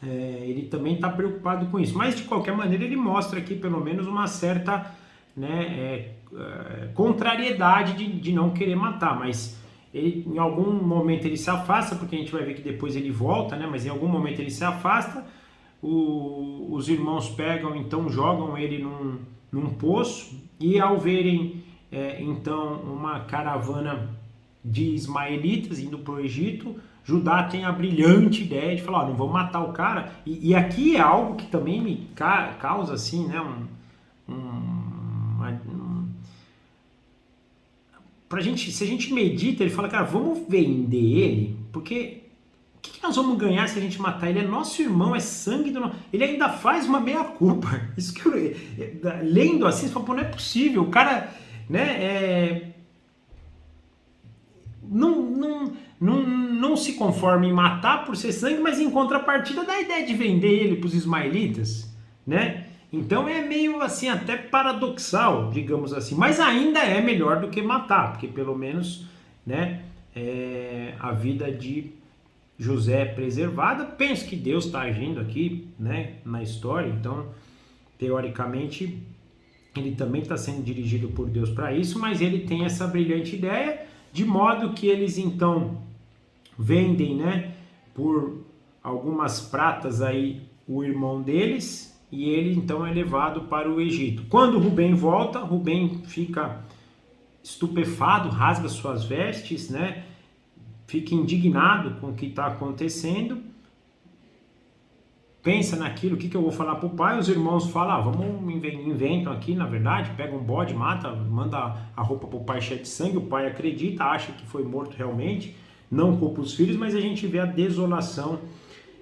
ele também está preocupado com isso, mas de qualquer maneira ele mostra aqui pelo menos uma certa, né, contrariedade de não querer matar, mas ele, em algum momento ele se afasta, porque a gente vai ver que depois ele volta, né, mas em algum momento ele se afasta, os irmãos pegam, então jogam ele num poço, e ao verem então uma caravana de ismaelitas indo para o Egito, Judá tem a brilhante ideia de falar, não vamos matar o cara, e aqui é algo que também me causa assim, né, pra gente, se a gente medita, ele fala, cara, vamos vender ele, porque o que nós vamos ganhar se a gente matar ele? É nosso irmão, é sangue do nosso... Ele ainda faz uma meia-culpa. Isso que lendo assim, você fala, pô, não é possível, o cara, né, não se conforma em matar por ser sangue, mas em contrapartida dá a ideia de vender ele para os ismaelitas, né? Então é meio assim, até paradoxal, digamos assim, mas ainda é melhor do que matar, porque pelo menos, né, a vida de José é preservada. Penso que Deus está agindo aqui, né, na história, então teoricamente ele também está sendo dirigido por Deus para isso, mas ele tem essa brilhante ideia, de modo que eles então vendem, né, por algumas pratas aí o irmão deles, e ele então é levado para o Egito. Quando Rubem volta, Rubem fica estupefado, rasga suas vestes, né, fica indignado com o que está acontecendo, pensa naquilo, o que eu vou falar para o pai. Os irmãos falam, inventam aqui, na verdade, pega um bode, mata, manda a roupa para o pai cheia de sangue, o pai acredita, acha que foi morto realmente, não culpa os filhos, mas a gente vê a desolação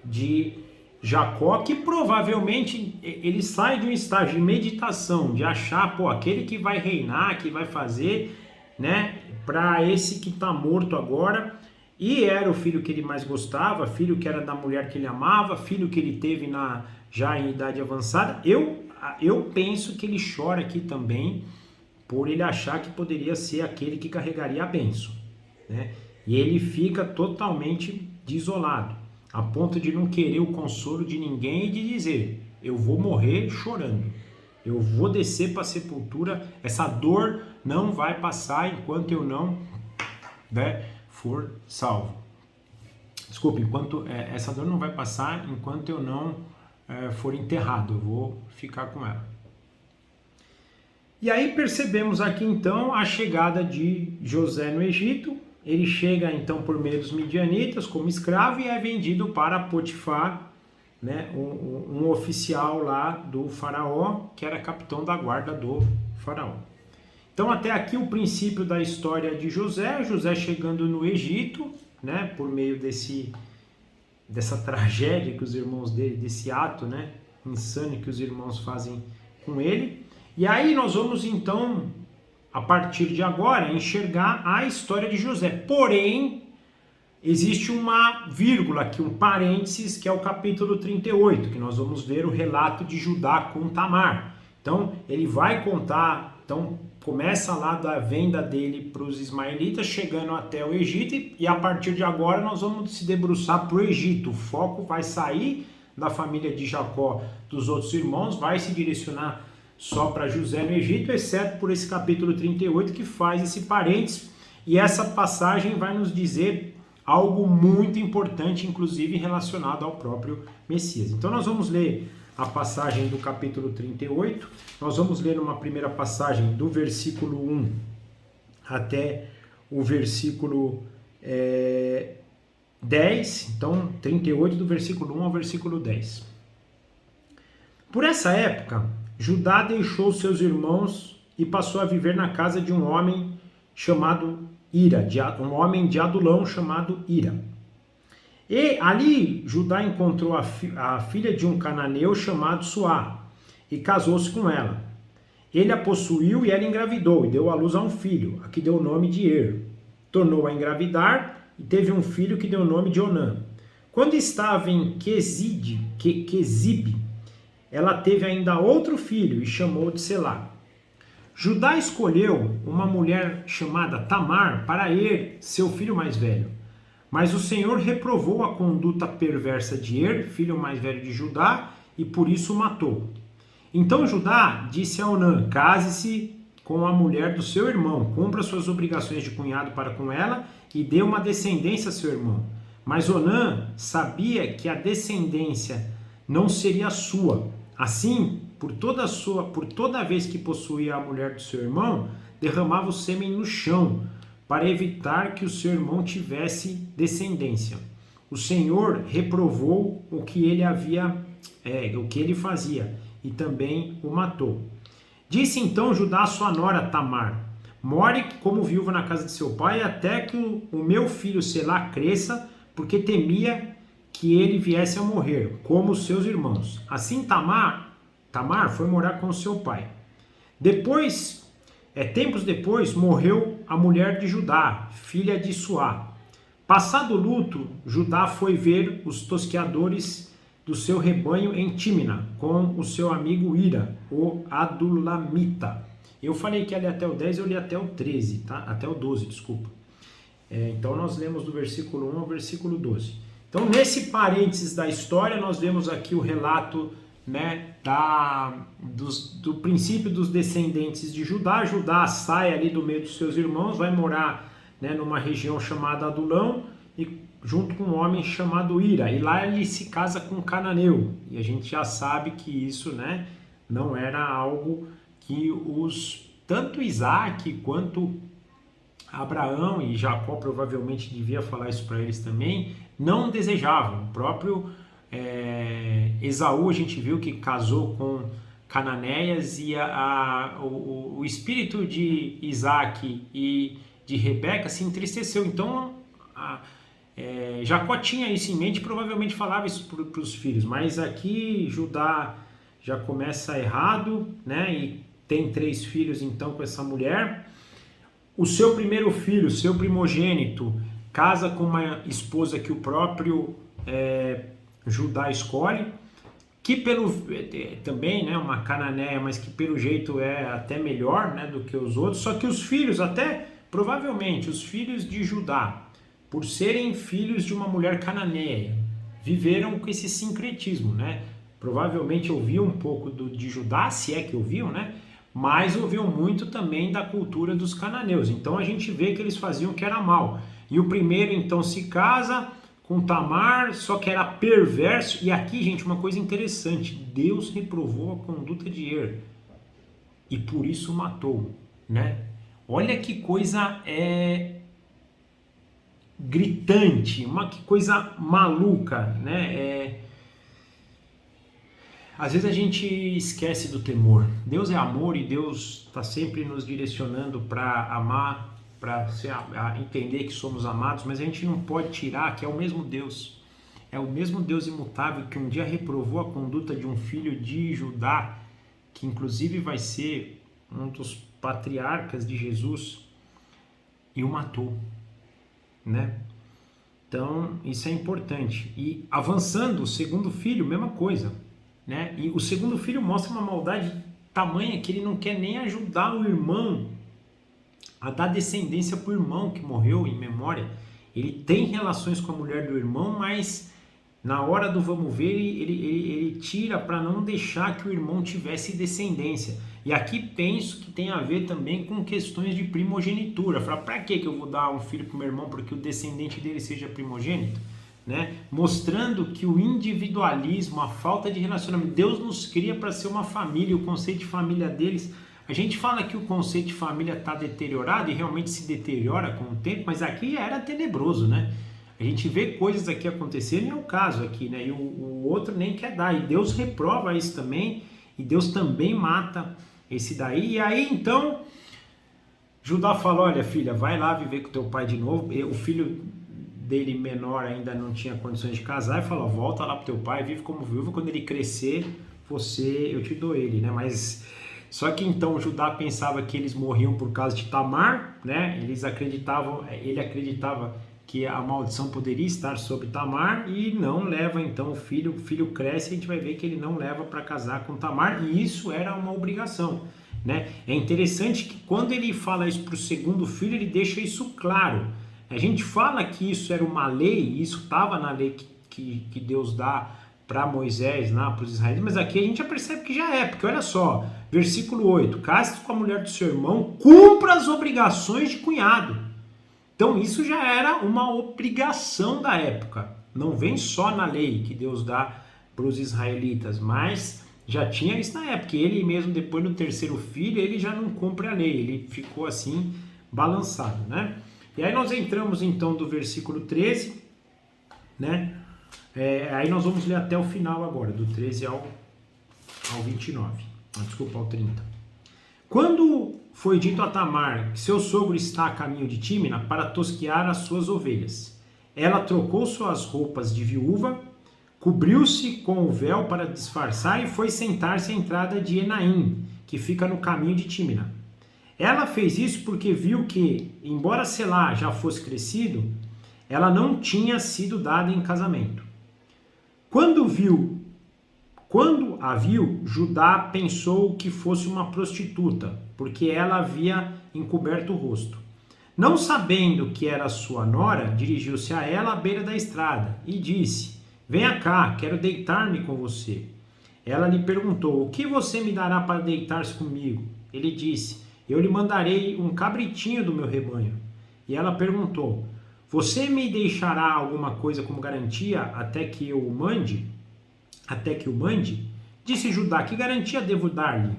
de Jacó, que provavelmente ele sai de um estágio de meditação, de achar, pô, aquele que vai reinar, que vai fazer, né, para esse que está morto agora, e era o filho que ele mais gostava, filho que era da mulher que ele amava, filho que ele teve já em idade avançada. Eu penso que ele chora aqui também, por ele achar que poderia ser aquele que carregaria a bênção, né? E ele fica totalmente desolado, a ponto de não querer o consolo de ninguém e de dizer, eu vou morrer chorando, eu vou descer para a sepultura, essa dor não vai passar enquanto eu não, né, for salvo. Desculpe, essa dor não vai passar enquanto eu não for enterrado, eu vou ficar com ela. E aí percebemos aqui então a chegada de José no Egito. Ele chega então por meio dos midianitas como escravo e é vendido para Potifar, né, um oficial lá do faraó, que era capitão da guarda do faraó. Então até aqui o princípio da história de José, José chegando no Egito, né, por meio dessa tragédia que os irmãos dele, desse ato, né, insano que os irmãos fazem com ele. E aí nós vamos então, a partir de agora, enxergar a história de José. Porém, existe uma vírgula aqui, um parênteses, que é o capítulo 38, que nós vamos ver o relato de Judá com Tamar. Então, ele vai contar, então começa lá da venda dele para os ismaelitas, chegando até o Egito, e a partir de agora nós vamos se debruçar para o Egito. O foco vai sair da família de Jacó, dos outros irmãos, vai se direcionar só para José no Egito, exceto por esse capítulo 38 que faz esse parênteses, e essa passagem vai nos dizer algo muito importante, inclusive relacionado ao próprio Messias. Então nós vamos ler a passagem do capítulo 38, nós vamos ler uma primeira passagem do versículo 1 até o versículo 10, então 38 do versículo 1 ao versículo 10. Por essa época, Judá deixou seus irmãos e passou a viver na casa de um homem chamado Ira, um homem de Adulão chamado Ira. E ali Judá encontrou a filha de um cananeu chamado Suá e casou-se com ela. Ele a possuiu e ela engravidou e deu à luz a um filho, a que deu o nome de Er. Tornou a engravidar e teve um filho que deu o nome de Onã. Quando estava em Quezibe, ela teve ainda outro filho e chamou de Selá. Judá escolheu uma mulher chamada Tamar para Er, seu filho mais velho. Mas o Senhor reprovou a conduta perversa de Er, filho mais velho de Judá, e por isso o matou. Então Judá disse a Onã: case-se com a mulher do seu irmão, cumpra suas obrigações de cunhado para com ela e dê uma descendência a seu irmão. Mas Onã sabia que a descendência não seria sua. Assim, por toda vez que possuía a mulher do seu irmão, derramava o sêmen no chão, para evitar que o seu irmão tivesse descendência. O Senhor reprovou o que ele fazia, e também o matou. Disse então Judá a sua nora Tamar: more como viúva na casa de seu pai, até que o meu filho Selá cresça, porque temia que ele viesse a morrer, como os seus irmãos. Assim Tamar foi morar com seu pai. Tempos depois, morreu a mulher de Judá, filha de Suá. Passado o luto, Judá foi ver os tosqueadores do seu rebanho em Tímina, com o seu amigo Ira, o Adulamita. Eu falei que ia ler até o 10, eu li até o 13, tá? Até o 12, desculpa. Então nós lemos do versículo 1 ao versículo 12. Então nesse parênteses da história, nós vemos aqui o relato, né, do princípio dos descendentes de Judá. Judá sai ali do meio dos seus irmãos, vai morar, né, numa região chamada Adulão, e junto com um homem chamado Ira, e lá ele se casa com um cananeu, e a gente já sabe que isso, né, não era algo que tanto Isaac quanto Abraão e Jacó provavelmente devia falar isso para eles também, não desejavam. O próprio Esaú, a gente viu que casou com Cananéias, e o espírito de Isaac e de Rebeca se entristeceu. Então Jacó tinha isso em mente, provavelmente falava isso para os filhos, mas aqui Judá já começa errado, né? E tem 3 filhos então com essa mulher. O seu primeiro filho, seu primogênito, casa com uma esposa que o próprio Judá escolhe, que também, né, uma cananeia, mas que pelo jeito é até melhor, né, do que os outros. Só que os filhos, até provavelmente os filhos de Judá, por serem filhos de uma mulher cananeia, viveram com esse sincretismo, né? Provavelmente ouviam um pouco de Judá, se é que ouviam, né? Mas ouviam muito também da cultura dos cananeus. Então a gente vê que eles faziam o que era mal. E o primeiro então se casa com Tamar, só que era perverso. E aqui, gente, uma coisa interessante: Deus reprovou a conduta de Er e por isso matou, né? Olha que coisa gritante, que coisa maluca, né? Às vezes a gente esquece do temor. Deus é amor e Deus está sempre nos direcionando para amar, para entender que somos amados, mas a gente não pode tirar que é o mesmo Deus. É o mesmo Deus imutável que um dia reprovou a conduta de um filho de Judá, que inclusive vai ser um dos patriarcas de Jesus, e o matou, né? Então, isso é importante. E avançando, o segundo filho, mesma coisa, né? E o segundo filho mostra uma maldade tamanha que ele não quer nem ajudar o irmão a dar descendência para o irmão que morreu em memória. Ele tem relações com a mulher do irmão, mas na hora do vamos ver, ele tira para não deixar que o irmão tivesse descendência. E aqui penso que tem a ver também com questões de primogenitura. Fala, para que eu vou dar um filho para o meu irmão porque o descendente dele seja primogênito? Né? Mostrando que o individualismo, a falta de relacionamento, Deus nos cria para ser uma família, o conceito de família deles. A gente fala que o conceito de família está deteriorado e realmente se deteriora com o tempo, mas aqui era tenebroso, né? A gente vê coisas aqui acontecendo e é o caso aqui, né? E o outro nem quer dar. E Deus reprova isso também. E Deus também mata esse daí. E aí, então, Judá fala, olha, filha, vai lá viver com teu pai de novo. O filho dele menor ainda não tinha condições de casar. E falou, volta lá pro teu pai, vive como viúva. Quando ele crescer, eu te dou ele, né? Mas... Só que então Judá pensava que eles morriam por causa de Tamar, né? Ele acreditava que a maldição poderia estar sobre Tamar e não leva então o filho cresce e a gente vai ver que ele não leva para casar com Tamar e isso era uma obrigação, né? É interessante que quando ele fala isso para o segundo filho, ele deixa isso claro. A gente fala que isso era uma lei, isso estava na lei que Deus dá para Moisés, para os israelitas, mas aqui a gente já percebe que já é, porque olha só, versículo 8, case-se com a mulher do seu irmão, cumpra as obrigações de cunhado. Então isso já era uma obrigação da época, não vem só na lei que Deus dá para os israelitas, mas já tinha isso na época, ele mesmo depois no terceiro filho, ele já não cumpre a lei, ele ficou assim balançado, né? E aí nós entramos então do versículo 13, né? Aí nós vamos ler até o final agora, do 13 ao 29, desculpa, ao 30. Quando foi dito a Tamar que seu sogro está a caminho de Tímina para tosquear as suas ovelhas, ela trocou suas roupas de viúva, cobriu-se com o véu para disfarçar e foi sentar-se à entrada de Enaim, que fica no caminho de Tímina. Ela fez isso porque viu que, embora Selá já fosse crescido, ela não tinha sido dada em casamento. Quando a viu, Judá pensou que fosse uma prostituta, porque ela havia encoberto o rosto. Não sabendo que era sua nora, dirigiu-se a ela à beira da estrada e disse, venha cá, quero deitar-me com você. Ela lhe perguntou, o que você me dará para deitar-se comigo? Ele disse, eu lhe mandarei um cabritinho do meu rebanho. E ela perguntou, você me deixará alguma coisa como garantia até que o mande? Disse Judá, que garantia devo dar-lhe?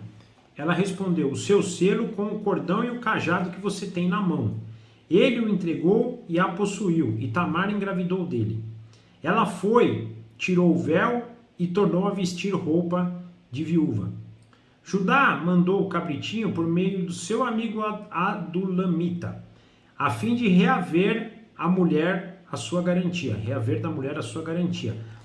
Ela respondeu, o seu selo com o cordão e o cajado que você tem na mão. Ele o entregou e a possuiu, e Tamar engravidou dele. Ela foi, tirou o véu e tornou a vestir roupa de viúva. Judá mandou o cabritinho por meio do seu amigo Adulamita, a fim de reaver da mulher a sua garantia,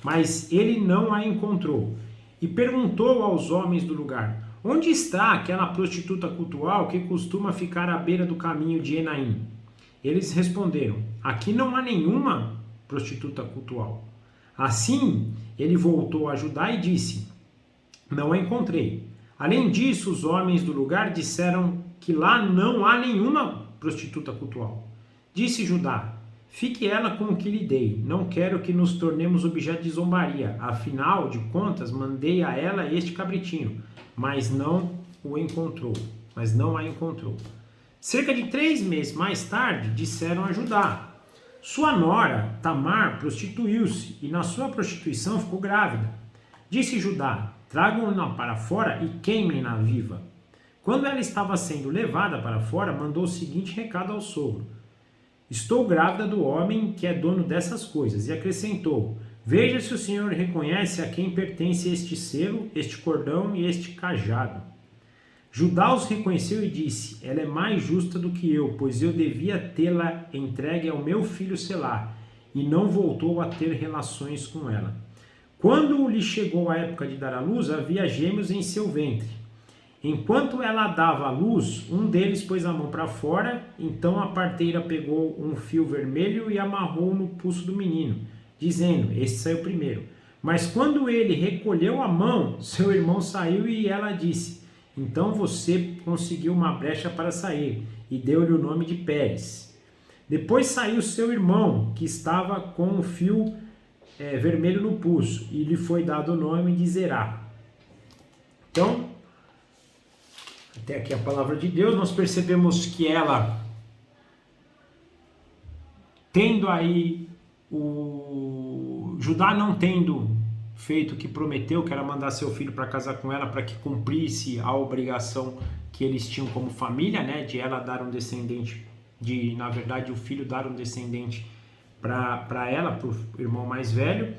mas ele não a encontrou, e perguntou aos homens do lugar, onde está aquela prostituta cultual que costuma ficar à beira do caminho de Enaim? Eles responderam, aqui não há nenhuma prostituta cultual. Assim, ele voltou a Judá e disse, não a encontrei. Além disso, os homens do lugar disseram que lá não há nenhuma prostituta cultual. Disse Judá, fique ela com o que lhe dei, não quero que nos tornemos objeto de zombaria, afinal de contas mandei a ela este cabritinho, mas não a encontrou. Cerca de 3 meses mais tarde, disseram a Judá, sua nora, Tamar, prostituiu-se e na sua prostituição ficou grávida. Disse Judá, tragam-na para fora e queimem-na viva. Quando ela estava sendo levada para fora, mandou o seguinte recado ao sogro, estou grávida do homem que é dono dessas coisas, e acrescentou, Veja se o Senhor reconhece a quem pertence este selo, este cordão e este cajado. Judá os reconheceu e disse: ela é mais justa do que eu, pois eu devia tê-la entregue ao meu filho Selá, e não voltou a ter relações com ela. Quando lhe chegou a época de dar à luz, havia gêmeos em seu ventre. Enquanto ela dava à luz, um deles pôs a mão para fora, então a parteira pegou um fio vermelho e amarrou no pulso do menino, dizendo: este saiu primeiro. Mas quando ele recolheu a mão, seu irmão saiu e ela disse: então você conseguiu uma brecha para sair, e deu-lhe o nome de Pérez. Depois saiu seu irmão, que estava com um fio vermelho no pulso, e lhe foi dado o nome de Zerá. Então, até aqui a palavra de Deus, nós percebemos que ela, tendo aí o Judá não tendo feito o que prometeu, que era mandar seu filho para casar com ela, para que cumprisse a obrigação que eles tinham como família, né, de ela dar um descendente, de, na verdade, o filho dar um descendente para ela, para o irmão mais velho,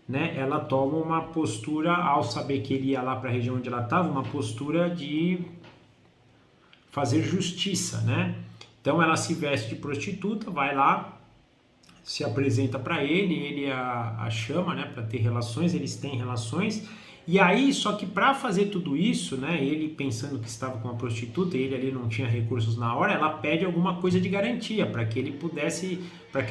né, ela toma uma postura, ao saber que ele ia lá para a região onde ela estava, uma postura de fazer justiça, né? Então ela se veste de prostituta, vai lá, se apresenta para ele a chama, né, para ter relações, eles têm relações, e aí, só que para fazer tudo isso, né, ele pensando que estava com uma prostituta, ele ali não tinha recursos na hora, ela pede alguma coisa de garantia, para que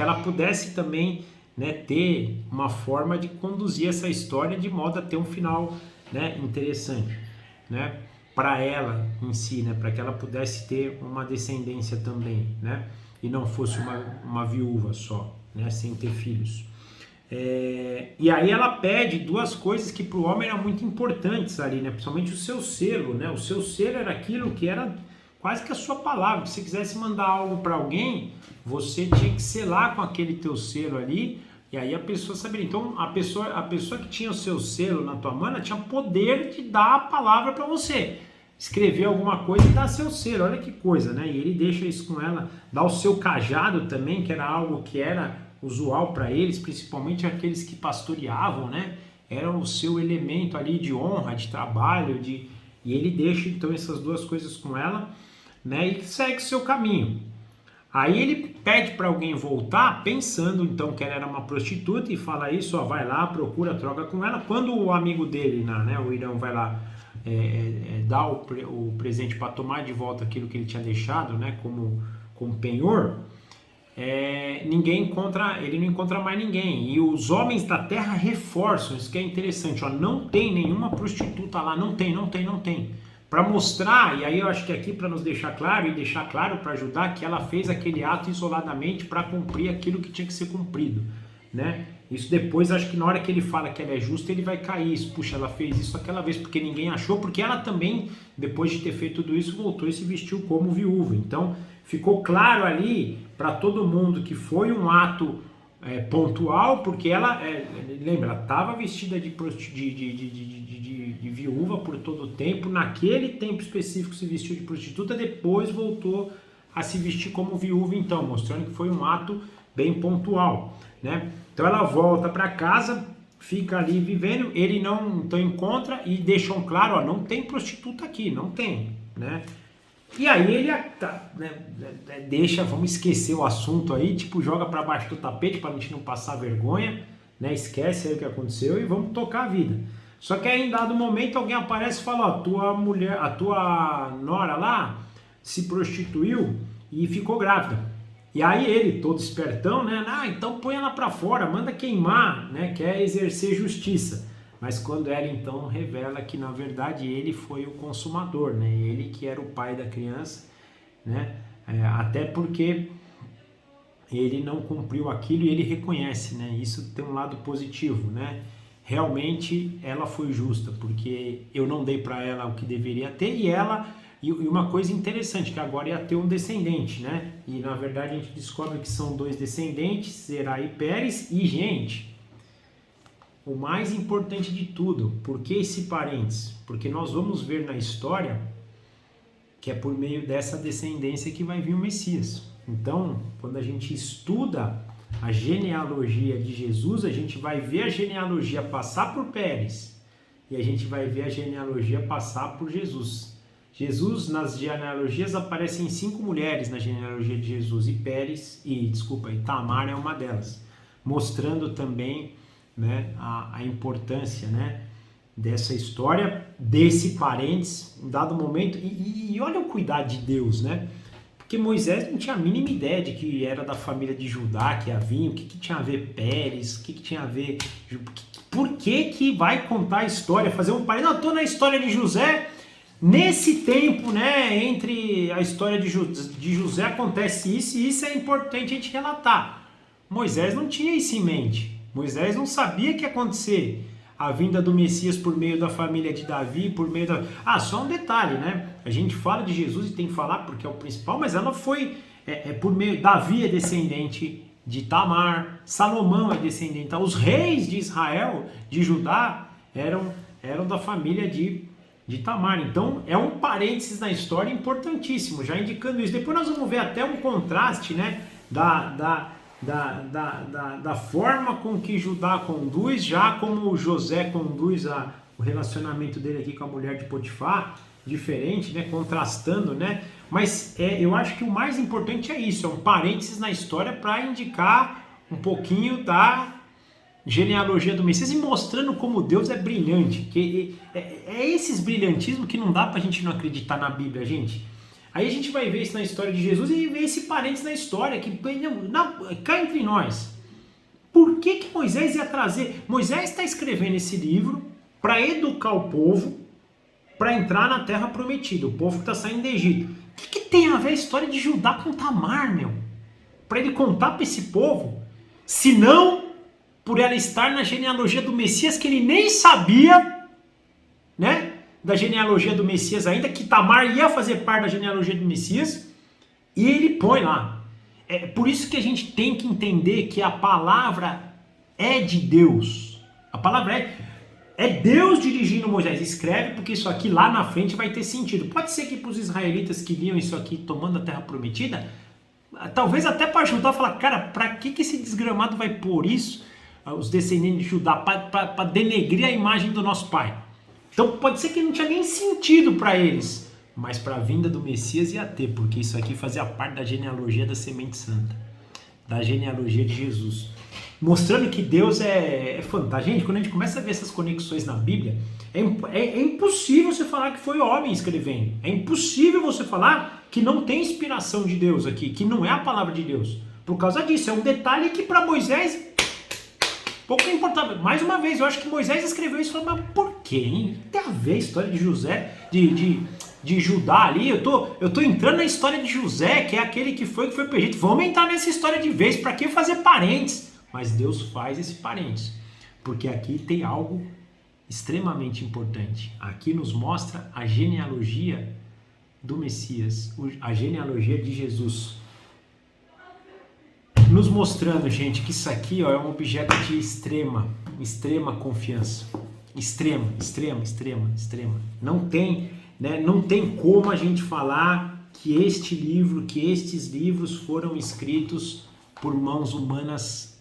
ela pudesse também, né, ter uma forma de conduzir essa história de modo a ter um final, né, interessante, né, para ela em si, né, para que ela pudesse ter uma descendência também, né, e não fosse uma viúva só, né, sem ter filhos. E aí ela pede duas coisas que para o homem eram muito importantes ali, né, principalmente o seu selo, né, o seu selo era aquilo que era quase que a sua palavra. Se você quisesse mandar algo para alguém, você tinha que selar com aquele teu selo ali, e aí a pessoa saberia. Então a pessoa que tinha o seu selo na tua mão, ela tinha poder de dar a palavra para você, escrever alguma coisa e dar seu selo. Olha que coisa, né? E ele deixa isso com ela, dá o seu cajado também, que era algo que era usual para eles, principalmente aqueles que pastoreavam, né? Era o seu elemento ali de honra, de trabalho, e ele deixa então essas duas coisas com ela, né? E segue o seu caminho. Aí ele pede para alguém voltar, pensando então que ela era uma prostituta, e fala isso, ó, vai lá, procura, troca com ela. Quando o amigo dele, né, o Irão, vai lá dá o presente para tomar de volta aquilo que ele tinha deixado, né, como penhor, ele não encontra mais ninguém. E os homens da terra reforçam, isso que é interessante, ó, não tem nenhuma prostituta lá, não tem. Para mostrar, e aí eu acho que aqui para nos deixar claro, e deixar claro para ajudar, que ela fez aquele ato isoladamente para cumprir aquilo que tinha que ser cumprido, né? Isso depois, acho que na hora que ele fala que ela é justa, ele vai cair isso. Puxa, ela fez isso aquela vez porque ninguém achou, porque ela também, depois de ter feito tudo isso, voltou e se vestiu como viúva. Então, ficou claro ali para todo mundo que foi um ato pontual, porque ela, lembra, ela estava vestida de viúva por todo o tempo, naquele tempo específico se vestiu de prostituta, depois voltou a se vestir como viúva, então, mostrando que foi um ato bem pontual, né? Então ela volta para casa, fica ali vivendo, ele não então encontra, e deixam claro, ó, não tem prostituta aqui, não tem, né? E aí ele deixa, vamos esquecer o assunto aí, tipo, joga para baixo do tapete para a gente não passar vergonha, né? Esquece aí o que aconteceu e vamos tocar a vida. Só que aí em dado momento alguém aparece e fala, ó, a tua nora lá se prostituiu e ficou grávida. E aí ele, todo espertão, né? Então põe ela para fora, manda queimar, né? Quer exercer justiça. Mas quando ela então revela que na verdade ele foi o consumador, né? Ele que era o pai da criança, né? Até porque ele não cumpriu aquilo e ele reconhece, né? Isso tem um lado positivo, né? Realmente ela foi justa, porque eu não dei para ela o que deveria ter, e uma coisa interessante, que agora ia ter um descendente, né? E na verdade a gente descobre que são dois descendentes, Zerá e Pérez, e gente, o mais importante de tudo, por que esse parênteses? Porque nós vamos ver na história que é por meio dessa descendência que vai vir o Messias. Então, quando a gente estuda a genealogia de Jesus, a gente vai ver a genealogia passar por Pérez e a gente vai ver a genealogia passar por Jesus. Jesus, nas genealogias, aparecem 5 mulheres na genealogia de Jesus e Tamar é uma delas, mostrando também, né, a importância, né, dessa história, desse parênteses, em dado momento, e olha o cuidado de Deus, né? Porque Moisés não tinha a mínima ideia de que era da família de Judá que ia vir, o que tinha a ver Pérez, o que tinha a ver... Por que vai contar a história, fazer um parênteses? Não, estou na história de José, nesse tempo, né, entre a história de José acontece isso, e isso é importante a gente relatar. Moisés não tinha isso em mente, Moisés não sabia que ia acontecer a vinda do Messias por meio da família de Davi, por meio da... só um detalhe, né? A gente fala de Jesus e tem que falar porque é o principal, mas ela foi por meio... Davi é descendente de Tamar, Salomão é descendente... Então, os reis de Israel, de Judá, eram da família de Tamar. Então, é um parênteses na história importantíssimo, já indicando isso. Depois nós vamos ver até um contraste, né? Da forma com que Judá conduz, já como José conduz o relacionamento dele aqui com a mulher de Potifar, diferente, né? Contrastando, né? Mas eu acho que o mais importante é isso, é um parênteses na história para indicar um pouquinho da genealogia do Messias e mostrando como Deus é brilhante, que é esses brilhantismos que não dá pra gente não acreditar na Bíblia, gente. Aí a gente vai ver isso na história de Jesus e ver esse parênteses na história, que cá entre nós. Por que Moisés ia trazer? Moisés está escrevendo esse livro para educar o povo, para entrar na terra prometida, o povo que está saindo do Egito. O que tem a ver a história de Judá com Tamar, meu? Para ele contar para esse povo, se não por ela estar na genealogia do Messias, que ele nem sabia, né? Da genealogia do Messias ainda, que Tamar ia fazer parte da genealogia do Messias, e ele põe lá. É por isso que a gente tem que entender que a palavra é de Deus. A palavra é Deus dirigindo Moisés. Escreve, porque isso aqui lá na frente vai ter sentido. Pode ser que para os israelitas que viam isso aqui tomando a terra prometida, talvez até para ajudar a falar, cara, para que esse desgramado vai pôr isso, os descendentes de Judá, para denegrir a imagem do nosso pai? Então pode ser que não tinha nem sentido para eles, mas para a vinda do Messias ia ter, porque isso aqui fazia parte da genealogia da semente santa, da genealogia de Jesus. Mostrando que Deus é fantástico. Gente, quando a gente começa a ver essas conexões na Bíblia, é impossível você falar que foi homem escrevendo. É impossível você falar que não tem inspiração de Deus aqui, que não é a palavra de Deus. Por causa disso, é um detalhe que para Moisés pouco importava. Mais uma vez, eu acho que Moisés escreveu isso e falou, mas por quê, hein? Tem a ver a história de José, de Judá ali. Eu tô entrando na história de José, que é aquele que foi para o Egito. Vamos entrar nessa história de vez, para que fazer parentes? Mas Deus faz esse parênteses, porque aqui tem algo extremamente importante. Aqui nos mostra a genealogia do Messias, a genealogia de Jesus. Nos mostrando, gente, que isso aqui é um objeto de extrema confiança. Extrema. Não tem, né, não tem como a gente falar que estes livros foram escritos por mãos humanas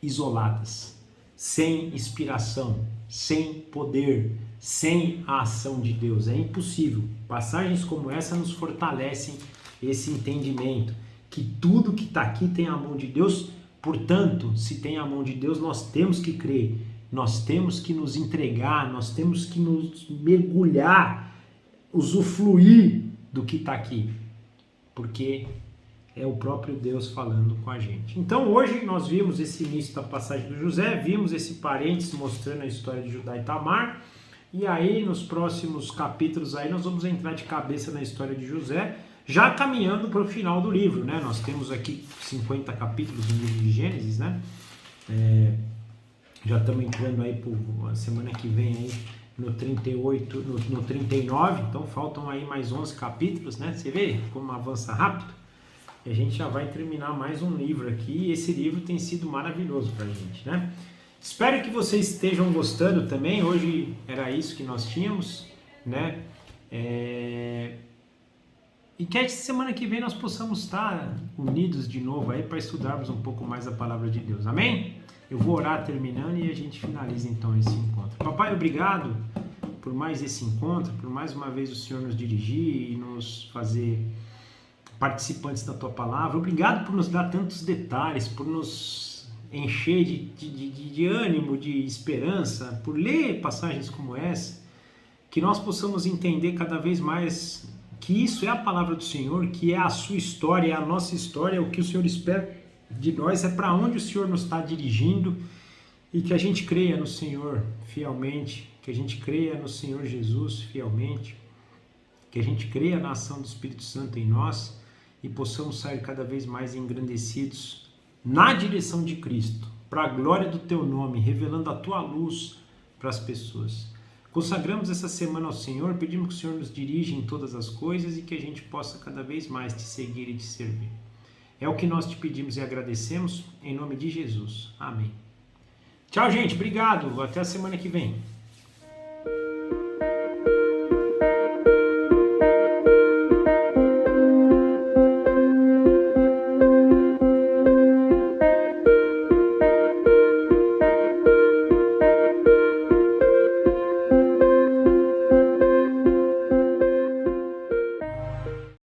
isoladas, sem inspiração, sem poder, sem a ação de Deus. É impossível. Passagens como essa nos fortalecem esse entendimento, que tudo que está aqui tem a mão de Deus. Portanto, se tem a mão de Deus, nós temos que crer, nós temos que nos entregar, nós temos que nos mergulhar, usufruir do que está aqui, porque é o próprio Deus falando com a gente. Então hoje nós vimos esse início da passagem do José, vimos esse parênteses mostrando a história de Judá e Tamar, e aí nos próximos capítulos aí nós vamos entrar de cabeça na história de José, já caminhando para o final do livro, né? Nós temos aqui 50 capítulos no livro de Gênesis, né? Já estamos entrando aí por a semana que vem aí no 38, no 39, então faltam aí mais 11 capítulos, né? Você vê como avança rápido? E a gente já vai terminar mais um livro aqui, e esse livro tem sido maravilhoso para a gente, né? Espero que vocês estejam gostando também. Hoje era isso que nós tínhamos, né? E que semana que vem nós possamos estar unidos de novo aí para estudarmos um pouco mais a palavra de Deus. Amém? Eu vou orar terminando e a gente finaliza então esse encontro. Papai, obrigado por mais esse encontro, por mais uma vez o Senhor nos dirigir e nos fazer participantes da Tua Palavra. Obrigado por nos dar tantos detalhes, por nos encher de ânimo, de esperança, por ler passagens como essa, que nós possamos entender cada vez mais que isso é a palavra do Senhor, que é a sua história, é a nossa história, o que o Senhor espera de nós, é para onde o Senhor nos está dirigindo, e que a gente creia no Senhor fielmente, que a gente creia no Senhor Jesus fielmente, que a gente creia na ação do Espírito Santo em nós e possamos sair cada vez mais engrandecidos na direção de Cristo, para a glória do Teu nome, revelando a Tua luz para as pessoas. Consagramos essa semana ao Senhor, pedimos que o Senhor nos dirija em todas as coisas e que a gente possa cada vez mais Te seguir e Te servir. É o que nós Te pedimos e agradecemos, em nome de Jesus. Amém. Tchau, gente. Obrigado. Até a semana que vem.